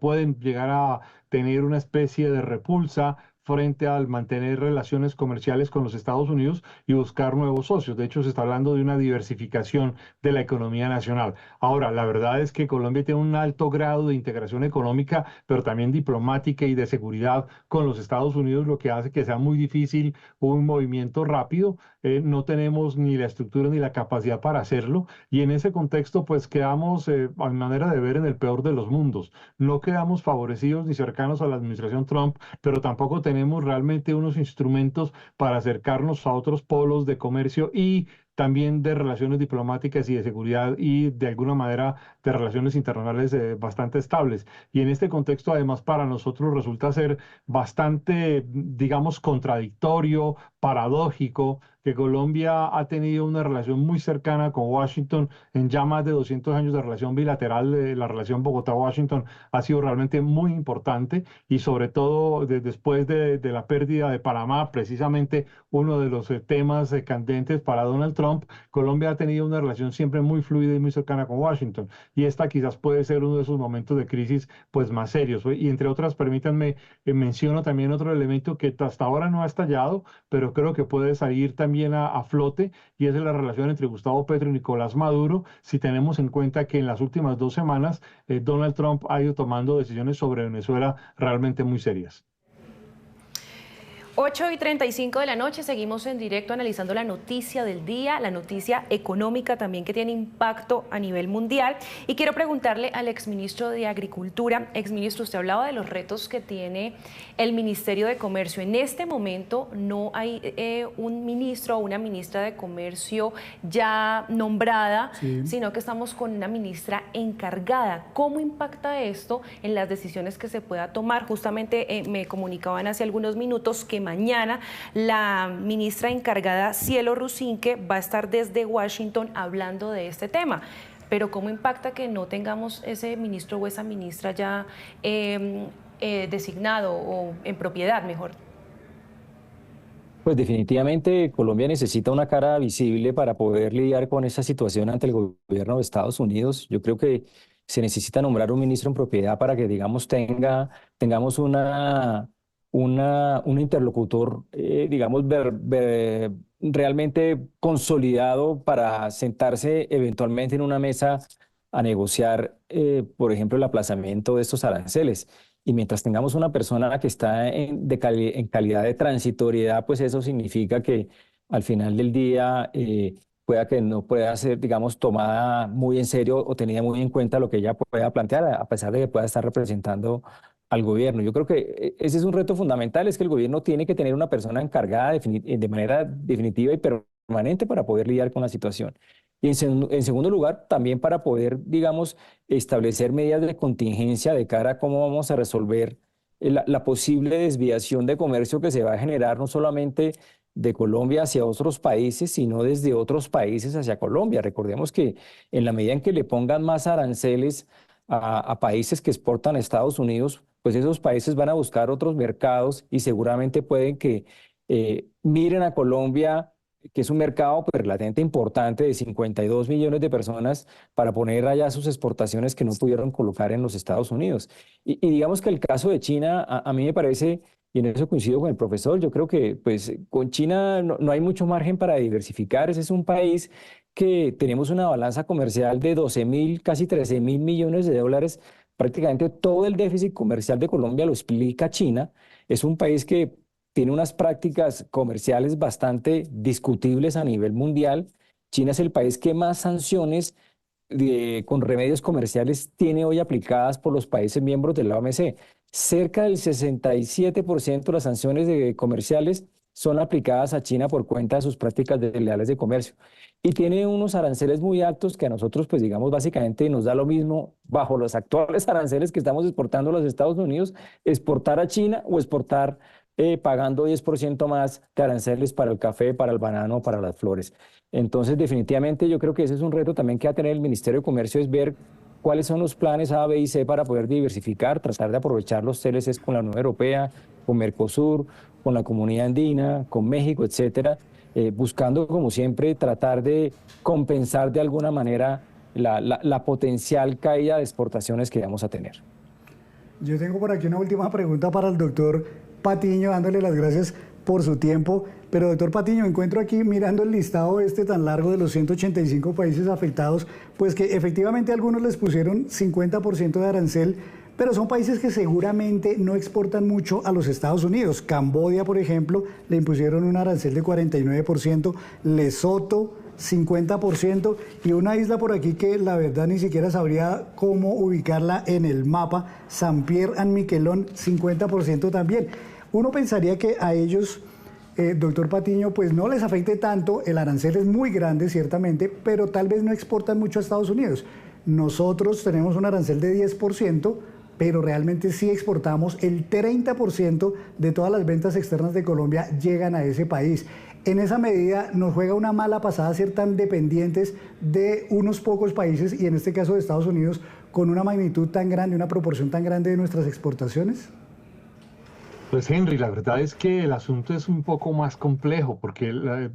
pueden llegar a tener una especie de repulsa frente al mantener relaciones comerciales con los Estados Unidos y buscar nuevos socios. De hecho, se está hablando de una diversificación de la economía nacional. Ahora, la verdad es que Colombia tiene un alto grado de integración económica, pero también diplomática y de seguridad con los Estados Unidos, lo que hace que sea muy difícil un movimiento rápido. No tenemos ni la estructura ni la capacidad para hacerlo, y en ese contexto pues quedamos, a mi manera de ver, en el peor de los mundos. No quedamos favorecidos ni cercanos a la administración Trump, pero tampoco tenemos realmente unos instrumentos para acercarnos a otros polos de comercio y también de relaciones diplomáticas y de seguridad y de alguna manera de relaciones internacionales bastante estables. Y en este contexto, además, para nosotros resulta ser bastante, digamos, contradictorio, paradójico, que Colombia ha tenido una relación muy cercana con Washington en ya más de 200 años de relación bilateral. La relación Bogotá-Washington ha sido realmente muy importante y sobre todo después de la pérdida de Panamá, precisamente uno de los temas candentes para Donald Trump, Colombia ha tenido una relación siempre muy fluida y muy cercana con Washington y esta quizás puede ser uno de esos momentos de crisis pues más serios. Y entre otras, permítanme, menciono también otro elemento que hasta ahora no ha estallado, pero creo que puede salir también a flote, y es la relación entre Gustavo Petro y Nicolás Maduro, si tenemos en cuenta que en las últimas 2 semanas Donald Trump ha ido tomando decisiones sobre Venezuela realmente muy serias. 8:35 de la noche, seguimos en directo analizando la noticia del día, la noticia económica también que tiene impacto a nivel mundial. Y quiero preguntarle al exministro de Agricultura, exministro, usted hablaba de los retos que tiene el Ministerio de Comercio. En este momento no hay un ministro o una ministra de Comercio ya nombrada, sino que estamos con una ministra encargada. ¿Cómo impacta esto en las decisiones que se pueda tomar? Justamente me comunicaban hace algunos minutos que mañana la ministra encargada Cielo Rusinque va a estar desde Washington hablando de este tema. Pero ¿cómo impacta que no tengamos ese ministro o esa ministra ya designado o en propiedad, mejor? Pues definitivamente Colombia necesita una cara visible para poder lidiar con esa situación ante el gobierno de Estados Unidos. Yo creo que se necesita nombrar un ministro en propiedad para que, digamos, tengamos un interlocutor, digamos, realmente consolidado para sentarse eventualmente en una mesa a negociar, por ejemplo, el aplazamiento de estos aranceles. Y mientras tengamos una persona que está en calidad de transitoriedad, pues eso significa que al final del día pueda que no pueda ser, digamos, tomada muy en serio o tenida muy en cuenta lo que ella pueda plantear, a pesar de que pueda estar representando al gobierno. Yo creo que ese es un reto fundamental, es que el gobierno tiene que tener una persona encargada de manera definitiva y permanente para poder lidiar con la situación. Y en segundo lugar, también para poder, digamos, establecer medidas de contingencia de cara a cómo vamos a resolver la posible desviación de comercio que se va a generar no solamente de Colombia hacia otros países, sino desde otros países hacia Colombia. Recordemos que en la medida en que le pongan más aranceles a países que exportan a Estados Unidos, pues esos países van a buscar otros mercados y seguramente pueden que miren a Colombia, que es un mercado pues, relativamente importante de 52 millones de personas, para poner allá sus exportaciones que no pudieron colocar en los Estados Unidos. Y digamos que el caso de China, a mí me parece, y en eso coincido con el profesor, yo creo que pues, con China no hay mucho margen para diversificar. Ese es un país que tenemos una balanza comercial de 12.000, casi 13.000 millones de dólares. Prácticamente todo el déficit comercial de Colombia lo explica China. Es un país que tiene unas prácticas comerciales bastante discutibles a nivel mundial. China es el país que más sanciones con remedios comerciales tiene hoy aplicadas por los países miembros de la OMC. Cerca del 67% de las sanciones comerciales son aplicadas a China por cuenta de sus prácticas desleales de comercio. Y tiene unos aranceles muy altos que a nosotros, pues digamos, básicamente nos da lo mismo, bajo los actuales aranceles que estamos exportando a los Estados Unidos, exportar a China o exportar pagando 10% más de aranceles para el café, para el banano, para las flores. Entonces, definitivamente yo creo que ese es un reto también que va a tener el Ministerio de Comercio, es ver cuáles son los planes A, B y C para poder diversificar, tratar de aprovechar los CLCs con la Unión Europea, con Mercosur, con la Comunidad Andina, con México, etcétera, buscando, como siempre, tratar de compensar de alguna manera la potencial caída de exportaciones que vamos a tener. Yo tengo por aquí una última pregunta para el doctor Patiño, dándole las gracias por su tiempo. Pero, doctor Patiño, encuentro aquí, mirando el listado tan largo de los 185 países afectados, pues que efectivamente algunos les pusieron 50% de arancel, pero son países que seguramente no exportan mucho a los Estados Unidos. Camboya, por ejemplo, le impusieron un arancel de 49%, Lesoto 50%, y una isla por aquí que la verdad ni siquiera sabría cómo ubicarla en el mapa, Saint Pierre and Miquelon, 50% también. Uno pensaría que a ellos doctor Patiño, pues no les afecte tanto, el arancel es muy grande ciertamente, pero tal vez no exportan mucho a Estados Unidos. Nosotros tenemos un arancel de 10%, pero realmente sí exportamos. El 30% de todas las ventas externas de Colombia llegan a ese país. En esa medida nos juega una mala pasada ser tan dependientes de unos pocos países, y en este caso de Estados Unidos, con una magnitud tan grande, una proporción tan grande de nuestras exportaciones. Pues Henry, la verdad es que el asunto es un poco más complejo, porque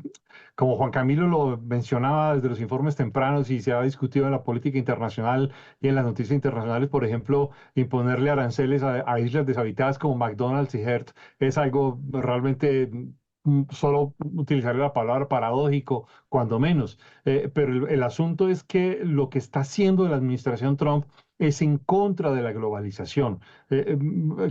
como Juan Camilo lo mencionaba desde los informes tempranos y se ha discutido en la política internacional y en las noticias internacionales, por ejemplo, imponerle aranceles a islas deshabitadas como McDonald's y Hertz es algo realmente, solo utilizaré la palabra paradójico, cuando menos. Pero el asunto es que lo que está haciendo la administración Trump es en contra de la globalización.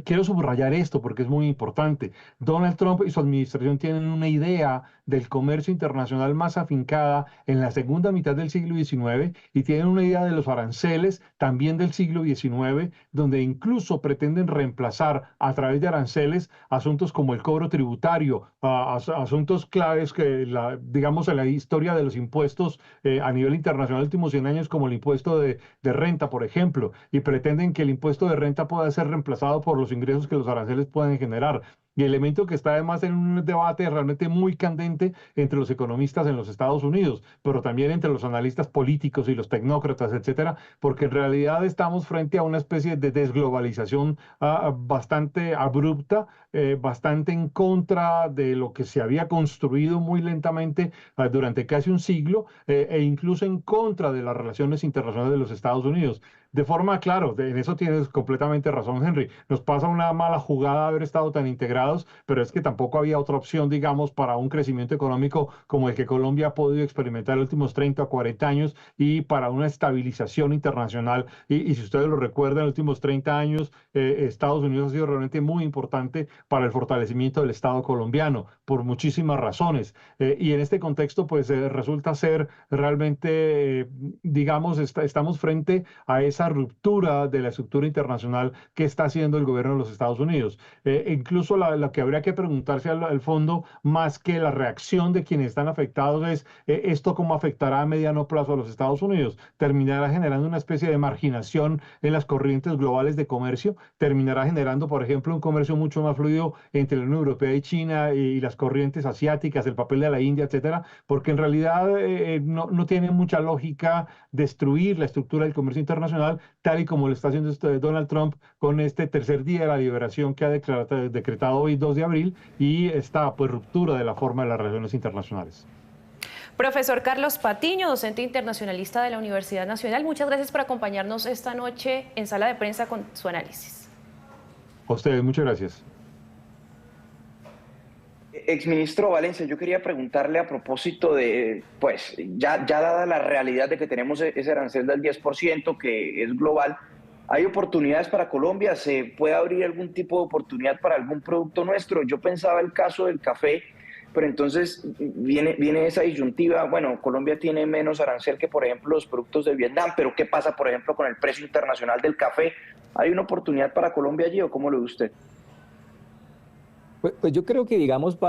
Quiero subrayar esto porque es muy importante. Donald Trump y su administración tienen una idea del comercio internacional más afincada en la segunda mitad del siglo XIX y tienen una idea de los aranceles también del siglo XIX, donde incluso pretenden reemplazar a través de aranceles asuntos como el cobro tributario, asuntos claves que, digamos, en la historia de los impuestos a nivel internacional en los últimos 100 años, como el impuesto de renta, por ejemplo, y pretenden que el impuesto de renta pueda ser reemplazado por los ingresos que los aranceles pueden generar. Y elemento que está además en un debate realmente muy candente entre los economistas en los Estados Unidos, pero también entre los analistas políticos y los tecnócratas, etcétera, porque en realidad estamos frente a una especie de desglobalización bastante abrupta, bastante en contra de lo que se había construido muy lentamente durante casi un siglo, e incluso en contra de las relaciones internacionales de los Estados Unidos. De forma, claro, en eso tienes completamente razón, Henry. Nos pasa una mala jugada haber estado tan integrados, pero es que tampoco había otra opción, digamos, para un crecimiento económico como el que Colombia ha podido experimentar en los últimos 30 o 40 años y para una estabilización internacional. Y si ustedes lo recuerdan, en los últimos 30 años, Estados Unidos ha sido realmente muy importante para el fortalecimiento del Estado colombiano, por muchísimas razones. Y en este contexto, pues resulta ser realmente, digamos, estamos frente a esa ruptura de la estructura internacional que está haciendo el gobierno de los Estados Unidos. Incluso lo que habría que preguntarse al fondo, más que la reacción de quienes están afectados, es esto cómo afectará a mediano plazo a los Estados Unidos. Terminará generando una especie de marginación en las corrientes globales de comercio, terminará generando, por ejemplo, un comercio mucho más fluido entre la Unión Europea y China y las corrientes asiáticas, el papel de la India, etcétera, porque en realidad no tiene mucha lógica destruir la estructura del comercio internacional, tal y como lo está haciendo Donald Trump con este tercer día de la liberación que ha decretado hoy, 2 de abril, y esta pues, ruptura de la forma de las relaciones internacionales. Profesor Carlos Patiño, docente internacionalista de la Universidad Nacional, muchas gracias por acompañarnos esta noche en Sala de Prensa con su análisis. A ustedes, muchas gracias. Exministro Valencia, yo quería preguntarle a propósito de, pues, ya dada la realidad de que tenemos ese arancel del 10% que es global, ¿hay oportunidades para Colombia? ¿Se puede abrir algún tipo de oportunidad para algún producto nuestro? Yo pensaba el caso del café, pero entonces viene esa disyuntiva. Bueno, Colombia tiene menos arancel que, por ejemplo, los productos de Vietnam, pero ¿qué pasa, por ejemplo, con el precio internacional del café? ¿Hay una oportunidad para Colombia allí o cómo lo ve usted? Pues yo creo que, digamos,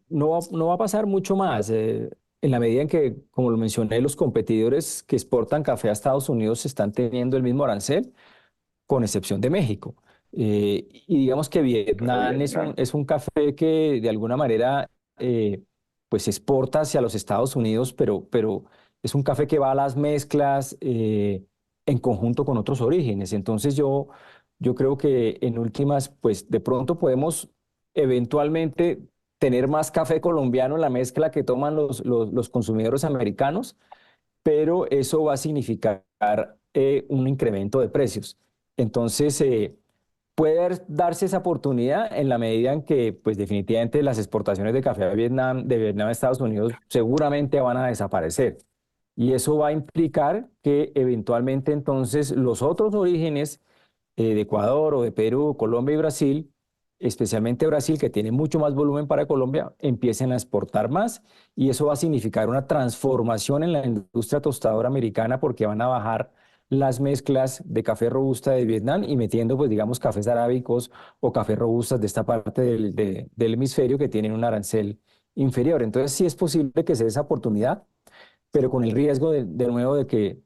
no va a pasar mucho más. En la medida en que, como lo mencioné, los competidores que exportan café a Estados Unidos están teniendo el mismo arancel, con excepción de México. Y digamos que Vietnam es un café que de alguna manera pues exporta hacia los Estados Unidos, pero es un café que va a las mezclas en conjunto con otros orígenes. Entonces yo creo que en últimas, pues de pronto podemos eventualmente tener más café colombiano en la mezcla que toman los consumidores americanos, pero eso va a significar un incremento de precios. Entonces, puede darse esa oportunidad en la medida en que, pues definitivamente las exportaciones de café de Vietnam a Estados Unidos seguramente van a desaparecer. Y eso va a implicar que eventualmente entonces los otros orígenes de Ecuador o de Perú, Colombia y Brasil, especialmente Brasil, que tiene mucho más volumen para Colombia, empiecen a exportar más, y eso va a significar una transformación en la industria tostadora americana porque van a bajar las mezclas de café robusta de Vietnam y metiendo, pues digamos, cafés arábicos o cafés robustas de esta parte del hemisferio que tienen un arancel inferior. Entonces sí es posible que se dé esa oportunidad, pero con el riesgo de nuevo de que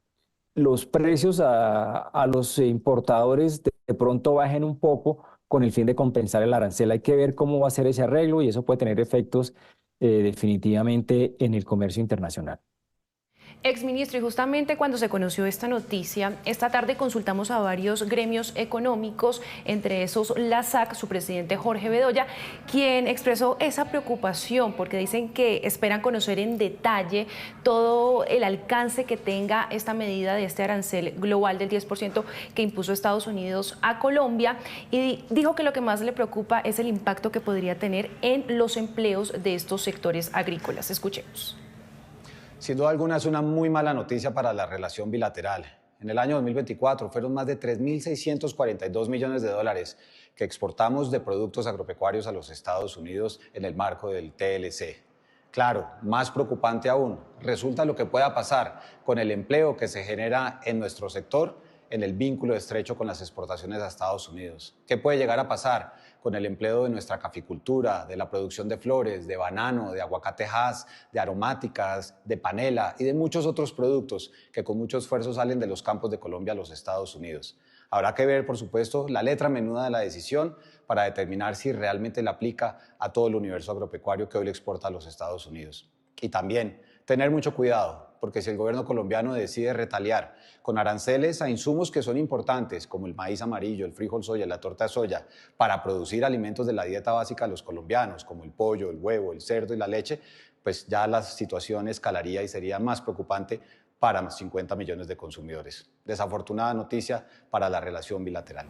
los precios a los importadores de pronto bajen un poco con el fin de compensar el arancel. Hay que ver cómo va a ser ese arreglo y eso puede tener efectos definitivamente en el comercio internacional. Exministro, y justamente cuando se conoció esta noticia, esta tarde consultamos a varios gremios económicos, entre esos la SAC, su presidente Jorge Bedoya, quien expresó esa preocupación porque dicen que esperan conocer en detalle todo el alcance que tenga esta medida de este arancel global del 10% que impuso Estados Unidos a Colombia, y dijo que lo que más le preocupa es el impacto que podría tener en los empleos de estos sectores agrícolas. Escuchemos. Sin duda alguna es una muy mala noticia para la relación bilateral. En el año 2024 fueron más de 3.642 millones de dólares que exportamos de productos agropecuarios a los Estados Unidos en el marco del TLC. Claro, más preocupante aún, resulta lo que pueda pasar con el empleo que se genera en nuestro sector en el vínculo estrecho con las exportaciones a Estados Unidos. ¿Qué puede llegar a pasar con el empleo de nuestra caficultura, de la producción de flores, de banano, de aguacatejas, de aromáticas, de panela y de muchos otros productos que con mucho esfuerzo salen de los campos de Colombia a los Estados Unidos? Habrá que ver, por supuesto, la letra menuda de la decisión para determinar si realmente la aplica a todo el universo agropecuario que hoy le exporta a los Estados Unidos. Y también tener mucho cuidado, porque si el gobierno colombiano decide retaliar con aranceles a insumos que son importantes, como el maíz amarillo, el frijol soya, la torta de soya, para producir alimentos de la dieta básica de los colombianos, como el pollo, el huevo, el cerdo y la leche, pues ya la situación escalaría y sería más preocupante para 50 millones de consumidores. Desafortunada noticia para la relación bilateral.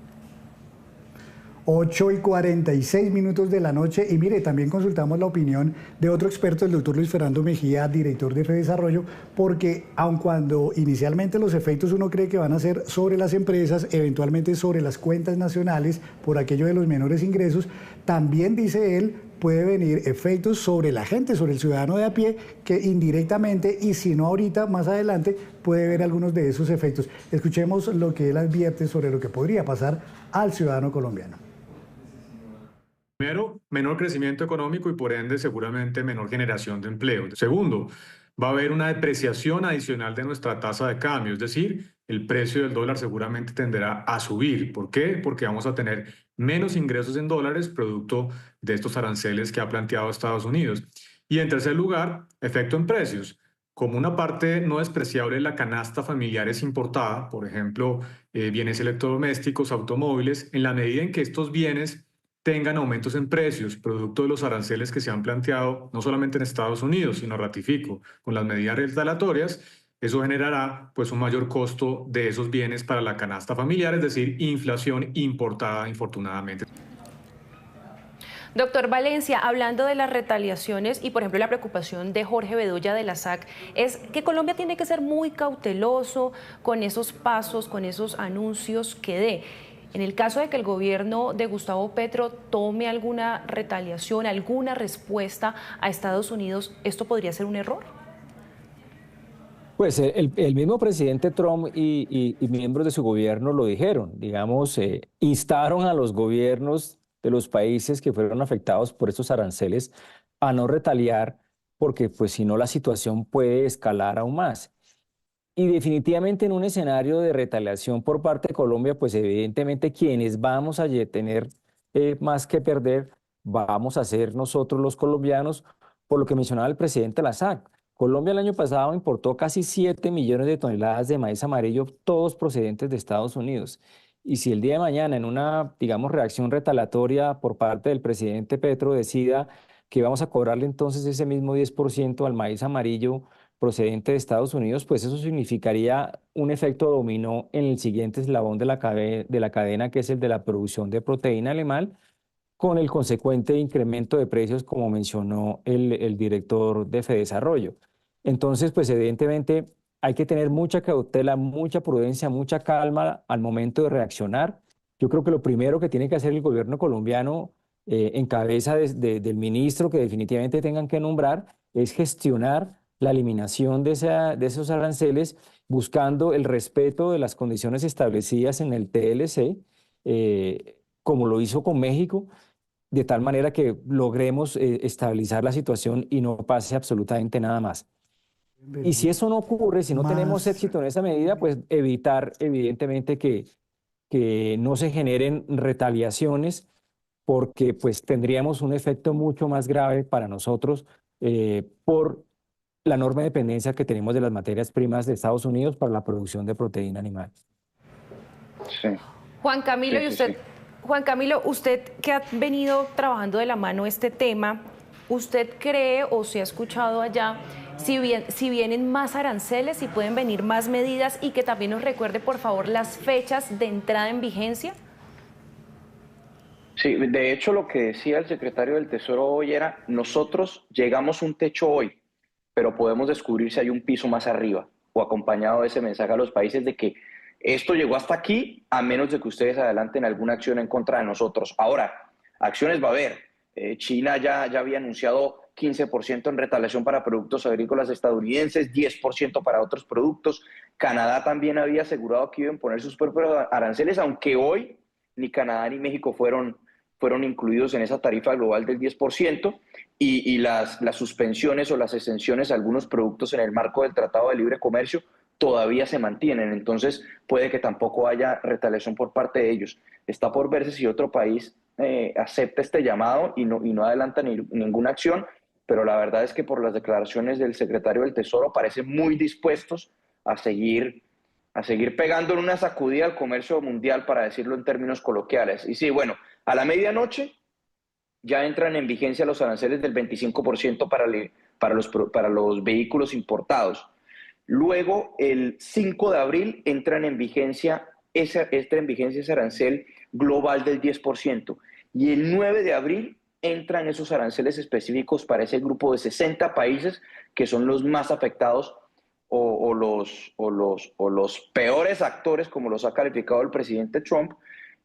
8:46 de la noche, y mire, también consultamos la opinión de otro experto, el doctor Luis Fernando Mejía, director de FEDesarrollo, porque aun cuando inicialmente los efectos uno cree que van a ser sobre las empresas, eventualmente sobre las cuentas nacionales, por aquello de los menores ingresos, también dice él, puede venir efectos sobre la gente, sobre el ciudadano de a pie, que indirectamente, y si no ahorita, más adelante, puede ver algunos de esos efectos. Escuchemos lo que él advierte sobre lo que podría pasar al ciudadano colombiano. Primero, menor crecimiento económico y por ende seguramente menor generación de empleo. Segundo, va a haber una depreciación adicional de nuestra tasa de cambio, es decir, el precio del dólar seguramente tenderá a subir. ¿Por qué? Porque vamos a tener menos ingresos en dólares producto de estos aranceles que ha planteado Estados Unidos. Y en tercer lugar, efecto en precios. Como una parte no despreciable de la canasta familiar es importada, por ejemplo, bienes electrodomésticos, automóviles, en la medida en que estos bienes tengan aumentos en precios, producto de los aranceles que se han planteado no solamente en Estados Unidos, sino ratifico, con las medidas retaliatorias, eso generará pues un mayor costo de esos bienes para la canasta familiar, es decir, inflación importada, infortunadamente. Doctor Valencia, hablando de las retaliaciones y por ejemplo la preocupación de Jorge Bedoya de la SAC, es que Colombia tiene que ser muy cauteloso con esos pasos, con esos anuncios que dé. En el caso de que el gobierno de Gustavo Petro tome alguna retaliación, alguna respuesta a Estados Unidos, ¿esto podría ser un error? Pues el mismo presidente Trump y miembros de su gobierno lo dijeron, digamos, instaron a los gobiernos de los países que fueron afectados por estos aranceles a no retaliar, porque pues si no la situación puede escalar aún más. Y definitivamente en un escenario de retaliación por parte de Colombia, pues evidentemente quienes vamos a tener más que perder, vamos a ser nosotros los colombianos, por lo que mencionaba el presidente de la SAC. Colombia el año pasado importó casi 7 millones de toneladas de maíz amarillo, todos procedentes de Estados Unidos. Y si el día de mañana en una, digamos, reacción retaliatoria por parte del presidente Petro decida que vamos a cobrarle entonces ese mismo 10% al maíz amarillo procedente de Estados Unidos, pues eso significaría un efecto dominó en el siguiente eslabón de la cadena, que es el de la producción de proteína animal, con el consecuente incremento de precios, como mencionó el director de FEDesarrollo. Entonces, pues evidentemente hay que tener mucha cautela, mucha prudencia, mucha calma al momento de reaccionar. Yo creo que lo primero que tiene que hacer el gobierno colombiano, en cabeza del ministro que definitivamente tengan que nombrar, es gestionar la eliminación de esos aranceles buscando el respeto de las condiciones establecidas en el TLC, como lo hizo con México, de tal manera que logremos estabilizar la situación y no pase absolutamente nada más. Y si eso no ocurre, si no tenemos éxito en esa medida, pues evitar evidentemente que no se generen retaliaciones, porque pues tendríamos un efecto mucho más grave para nosotros por la enorme dependencia que tenemos de las materias primas de Estados Unidos para la producción de proteína animal. Sí. Juan Camilo, Sí, y sí, usted, sí. Juan Camilo, usted que ha venido trabajando de la mano este tema, ¿usted cree o se ha escuchado allá si vienen más aranceles, si pueden venir más medidas, y que también nos recuerde por favor las fechas de entrada en vigencia? Sí, de hecho lo que decía el secretario del Tesoro hoy era, nosotros llegamos a un techo hoy, pero podemos descubrir si hay un piso más arriba, o acompañado de ese mensaje a los países de que esto llegó hasta aquí, a menos de que ustedes adelanten alguna acción en contra de nosotros. Ahora, acciones va a haber. China ya había anunciado 15% en retaliación para productos agrícolas estadounidenses, 10% para otros productos. Canadá también había asegurado que iban a imponer sus propios aranceles, aunque hoy ni Canadá ni México fueron incluidos en esa tarifa global del 10%, y las suspensiones o las exenciones a algunos productos en el marco del Tratado de Libre Comercio todavía se mantienen. Entonces puede que tampoco haya retaliación por parte de ellos. Está por verse si otro país acepta este llamado y no adelanta ninguna acción, pero la verdad es que por las declaraciones del secretario del Tesoro parecen muy dispuestos a seguir pegando en una sacudida al comercio mundial, para decirlo en términos coloquiales. Y sí, bueno, a la medianoche ya entran en vigencia los aranceles del 25% para los vehículos importados. Luego, el 5 de abril entra en vigencia ese arancel global del 10%. Y el 9 de abril entran esos aranceles específicos para ese grupo de 60 países que son los más afectados o los peores actores, como los ha calificado el presidente Trump,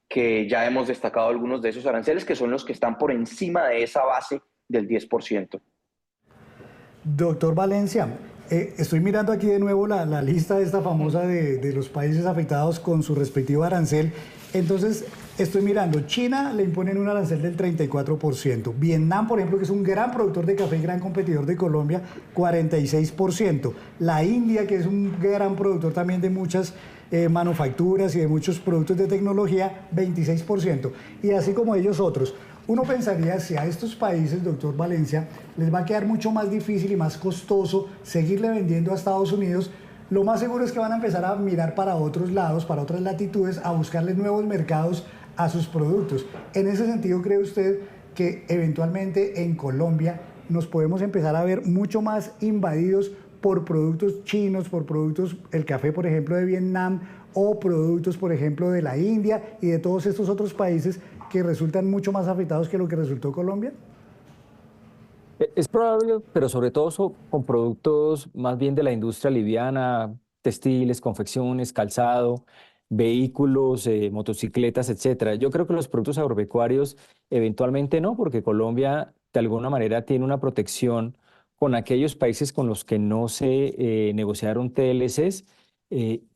que ya hemos destacado algunos de esos aranceles, que son los que están por encima de esa base del 10%. Doctor Valencia, estoy mirando aquí de nuevo la lista esta famosa de los países afectados con su respectivo arancel. Entonces, estoy mirando, China le imponen un arancel del 34%, Vietnam, por ejemplo, que es un gran productor de café y gran competidor de Colombia, 46%, la India, que es un gran productor también de muchas manufacturas y de muchos productos de tecnología, 26%, y así como ellos otros. Uno pensaría, si a estos países, doctor Valencia, les va a quedar mucho más difícil y más costoso seguirle vendiendo a Estados Unidos, lo más seguro es que van a empezar a mirar para otros lados, para otras latitudes, a buscarle nuevos mercados a sus productos. En ese sentido, ¿cree usted que eventualmente en Colombia nos podemos empezar a ver mucho más invadidos por productos chinos, por productos, el café, por ejemplo, de Vietnam, o productos, por ejemplo, de la India y de todos estos otros países que resultan mucho más afectados que lo que resultó Colombia? Es probable, pero sobre todo con productos más bien de la industria liviana, textiles, confecciones, calzado, vehículos, motocicletas, etcétera. Yo creo que los productos agropecuarios eventualmente no, porque Colombia de alguna manera tiene una protección con aquellos países con los que no se negociaron TLCs,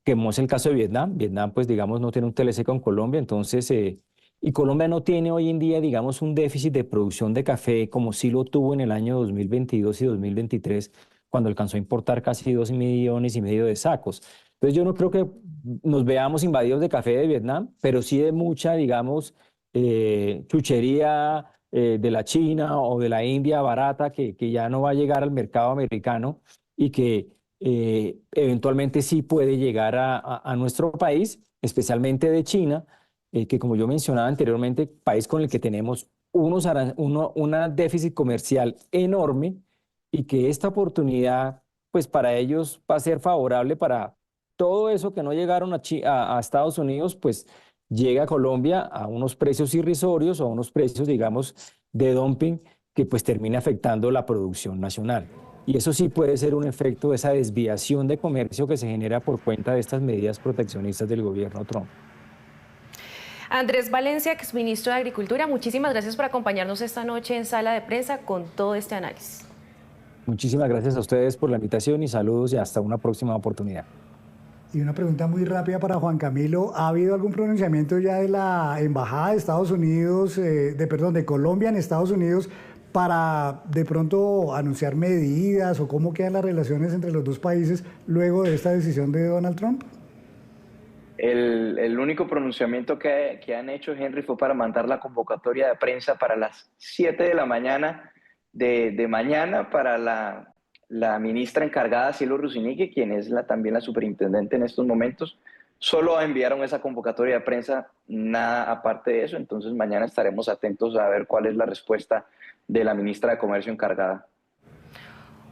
como es el caso de Vietnam. Vietnam, pues digamos, no tiene un TLC con Colombia, entonces... Y Colombia no tiene hoy en día, digamos, un déficit de producción de café como sí lo tuvo en el año 2022 y 2023, cuando alcanzó a importar casi 2,5 millones de sacos. Entonces yo no creo que nos veamos invadidos de café de Vietnam, pero sí de mucha, digamos, chuchería de la China o de la India barata que ya no va a llegar al mercado americano y que eventualmente sí puede llegar a nuestro país, especialmente de China, que como yo mencionaba anteriormente, país con el que tenemos un déficit comercial enorme, y que esta oportunidad, pues para ellos va a ser favorable para todo eso que no llegaron a Estados Unidos, pues llega a Colombia a unos precios irrisorios o a unos precios, digamos, de dumping, que pues termina afectando la producción nacional. Y eso sí puede ser un efecto de esa desviación de comercio que se genera por cuenta de estas medidas proteccionistas del gobierno Trump. Andrés Valencia, exministro de Agricultura, muchísimas gracias por acompañarnos esta noche en Sala de Prensa con todo este análisis. Muchísimas gracias a ustedes por la invitación y saludos, y hasta una próxima oportunidad. Y una pregunta muy rápida para Juan Camilo. ¿Ha habido algún pronunciamiento ya de la Embajada de Estados Unidos, de Colombia en Estados Unidos, para de pronto anunciar medidas o cómo quedan las relaciones entre los dos países luego de esta decisión de Donald Trump? El único pronunciamiento que han hecho, Henry, fue para mandar la convocatoria de prensa para las 7 de la mañana de mañana para la ministra encargada, Cielo Rusinique, quien es también la superintendente en estos momentos. Solo enviaron esa convocatoria de prensa, nada aparte de eso. Entonces mañana estaremos atentos a ver cuál es la respuesta de la ministra de Comercio encargada.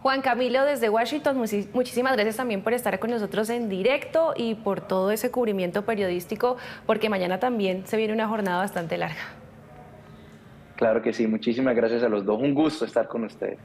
Juan Camilo, desde Washington, muchísimas gracias también por estar con nosotros en directo y por todo ese cubrimiento periodístico, porque mañana también se viene una jornada bastante larga. Claro que sí, muchísimas gracias a los dos. Un gusto estar con ustedes.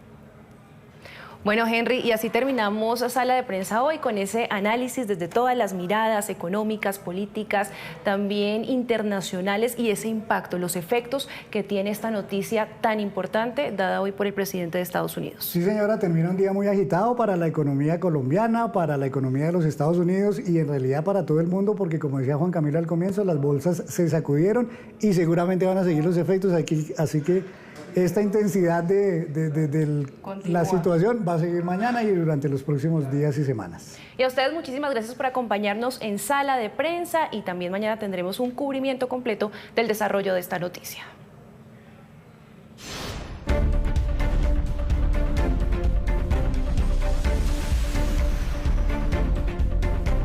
Bueno, Henry, y así terminamos Sala de Prensa hoy con ese análisis desde todas las miradas económicas, políticas, también internacionales y ese impacto, los efectos que tiene esta noticia tan importante dada hoy por el presidente de Estados Unidos. Sí, señora, termina un día muy agitado para la economía colombiana, para la economía de los Estados Unidos y en realidad para todo el mundo, porque como decía Juan Camilo al comienzo, las bolsas se sacudieron y seguramente van a seguir los efectos aquí, así que esta intensidad de la situación va a seguir mañana y durante los próximos días y semanas. Y a ustedes muchísimas gracias por acompañarnos en Sala de Prensa y también mañana tendremos un cubrimiento completo del desarrollo de esta noticia.